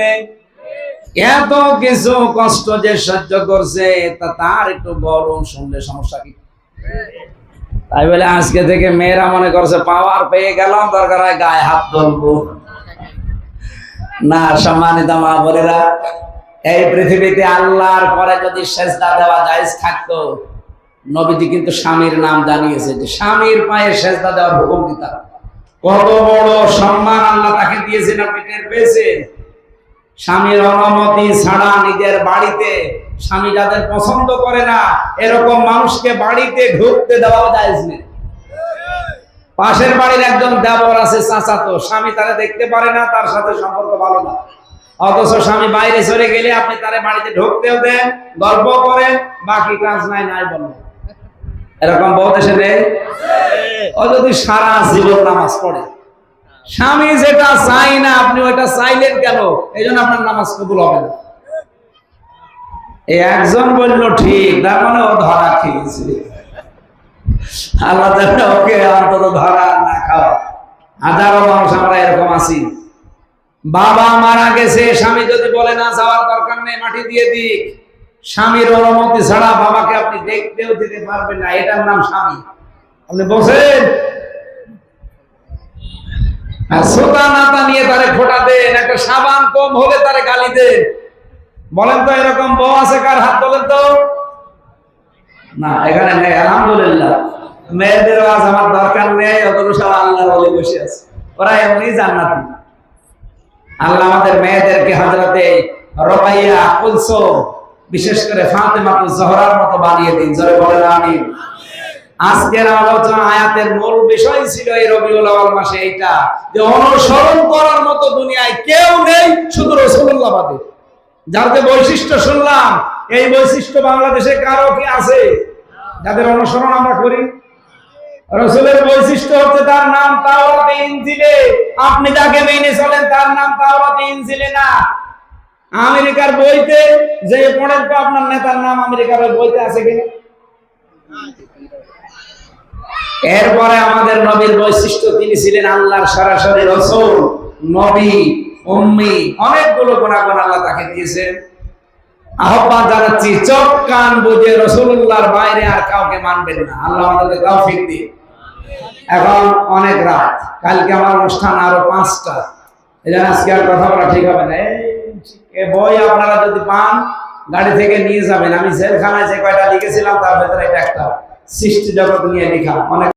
Speaker 1: এত কিছু কষ্ট যে সহ্য করছে, তা তার একটু গরম শুনলে সমস্যা কি? তাই বলে আজকে থেকে মেয়েরা মনে করছে পাওয়ার পেয়ে গেলাম, দরকার হয় গায়ে হাত তুলবো না। সম্মানিত মা বোনেরা, এই পৃথিবীতে আল্লাহর পরে যদি সেজদা দেওয়া জায়েজ থাকতো, নবীজি কিন্তু স্বামীর নাম জানিয়েছে যে স্বামীর পায়ে সেজদা দেওয়ার হুকুম দিতেন। কত বড় সম্মান আল্লাহ তাকে দিয়েছেন, আপনি টের পেয়েছেন? স্বামীর অনুমতি ছাড়া নিজের বাড়িতে, স্বামী যাদের পছন্দ করে না এরকম মানুষকে বাড়িতে ঢুকতে দেওয়া যায় না। পাশের বাড়ির একজন দেবর আছে, চাচাতো, স্বামী তারা দেখতে পারে না, তার সাথে সম্পর্ক ভালো না, অথচ স্বামী বাইরে চলে গেলে আপনি তারে বাড়িতে ঢুকতেও দেন, গল্প করেন, বাকি কাজ নাই নাই বলেন। এরকম বহু দেশে নেই? ও যদি সারা জীবন নামাজ পড়ে, স্বামী যেটা চাই না আপনি ওইটা চাইলেন কেন? এই জন্য আপনার নামাজ কবুল হবে না। একজন বলল ঠিক, তার মানে ও ধরা খেয়েছে। আল্লাহ ওকে অন্তত ধরা না খাওয়া। হাজারো মানুষ আমরা এরকম আছি, বাবা মারা গেছে, স্বামী যদি বলে না যাওয়ার দরকার নেই, মাটি দিয়ে দিক, স্বামীর অনুমতি ছাড়া বাবাকে আপনি দেখতেও দিতে পারবেন না। এটার নাম স্বামী। আপনি বলছেন সোতা নাতা নিয়ে তারে খোটা দেন, একটা সাবান কম হলে তারে গালি দেন। বলেন তো এরকম বউ আছে কার? হাত বলেন তো। না এখানে নেই, আলহামদুলিল্লাহ। মেয়েদের আজ আমার দরকার নেই, অথচ সব আল্লাহ বলে বসে আছে, ওরা এমনি জান্নাতি। আল্লাহ আমাদের মেয়েদেরকে হযরতে রুকাইয়া, কুলসুম বিশেষ করে ফাতেমাতুজ জোহরার মতো বানিয়ে দিন, জোরে বলেন আমিন। আজকের আলোচনা আয়াতের মূল বিষয় ছিল এই রবিউল আউয়াল মাসে এইটা, যে অনুসরণ করার মতো দুনিয়ায় কেউ নেই শুধু রাসূলুল্লাহ বাদে। যার যে বৈশিষ্ট্য শুনলাম, এই বৈশিষ্ট্য বাংলাদেশে কারো কি আছে যাদের অনুসরণ আমরা করি? রাসূলের বৈশিষ্ট্য হচ্ছে তার নাম তাওরাতে ইনজিলে, আপনি যাকে মেনে চলেন তার নাম তাওরাতে ইনজিলে না। আমেরিকার বইতে যে পড়েন তো আপনার নেতার নাম আমেরিকার বইতে আছে কিনা? এরপরে আমাদের নবীর বৈশিষ্ট্য, তিনি ছিলেন আল্লাহর সরাসরি রাসূল, নবী, উম্মি, অনেকগুলো গুণাগুণ আল্লাহ তাকে দিয়েছেন। আহ্বান জানাচ্ছি, চোখ কান বুঝে রাসূলুল্লাহর বাইরে আর কাউকে মানবেন না। আল্লাহ আমাদেরকে তৌফিক দিন। এখন অনেক রাত, কালকে আমার অনুষ্ঠান আরো 5টা, এজন্য আজকে আর কথা বলা ঠিক হবে না। এই বই আপনারা যদি পান গাড়ি থেকে নিয়ে যাবেন। আমি জেলখানায় যে কয়টা লিখেছিলাম তার ভেতরে এটা একটা, সৃষ্টি জগৎ নিয়ে লেখা অনেক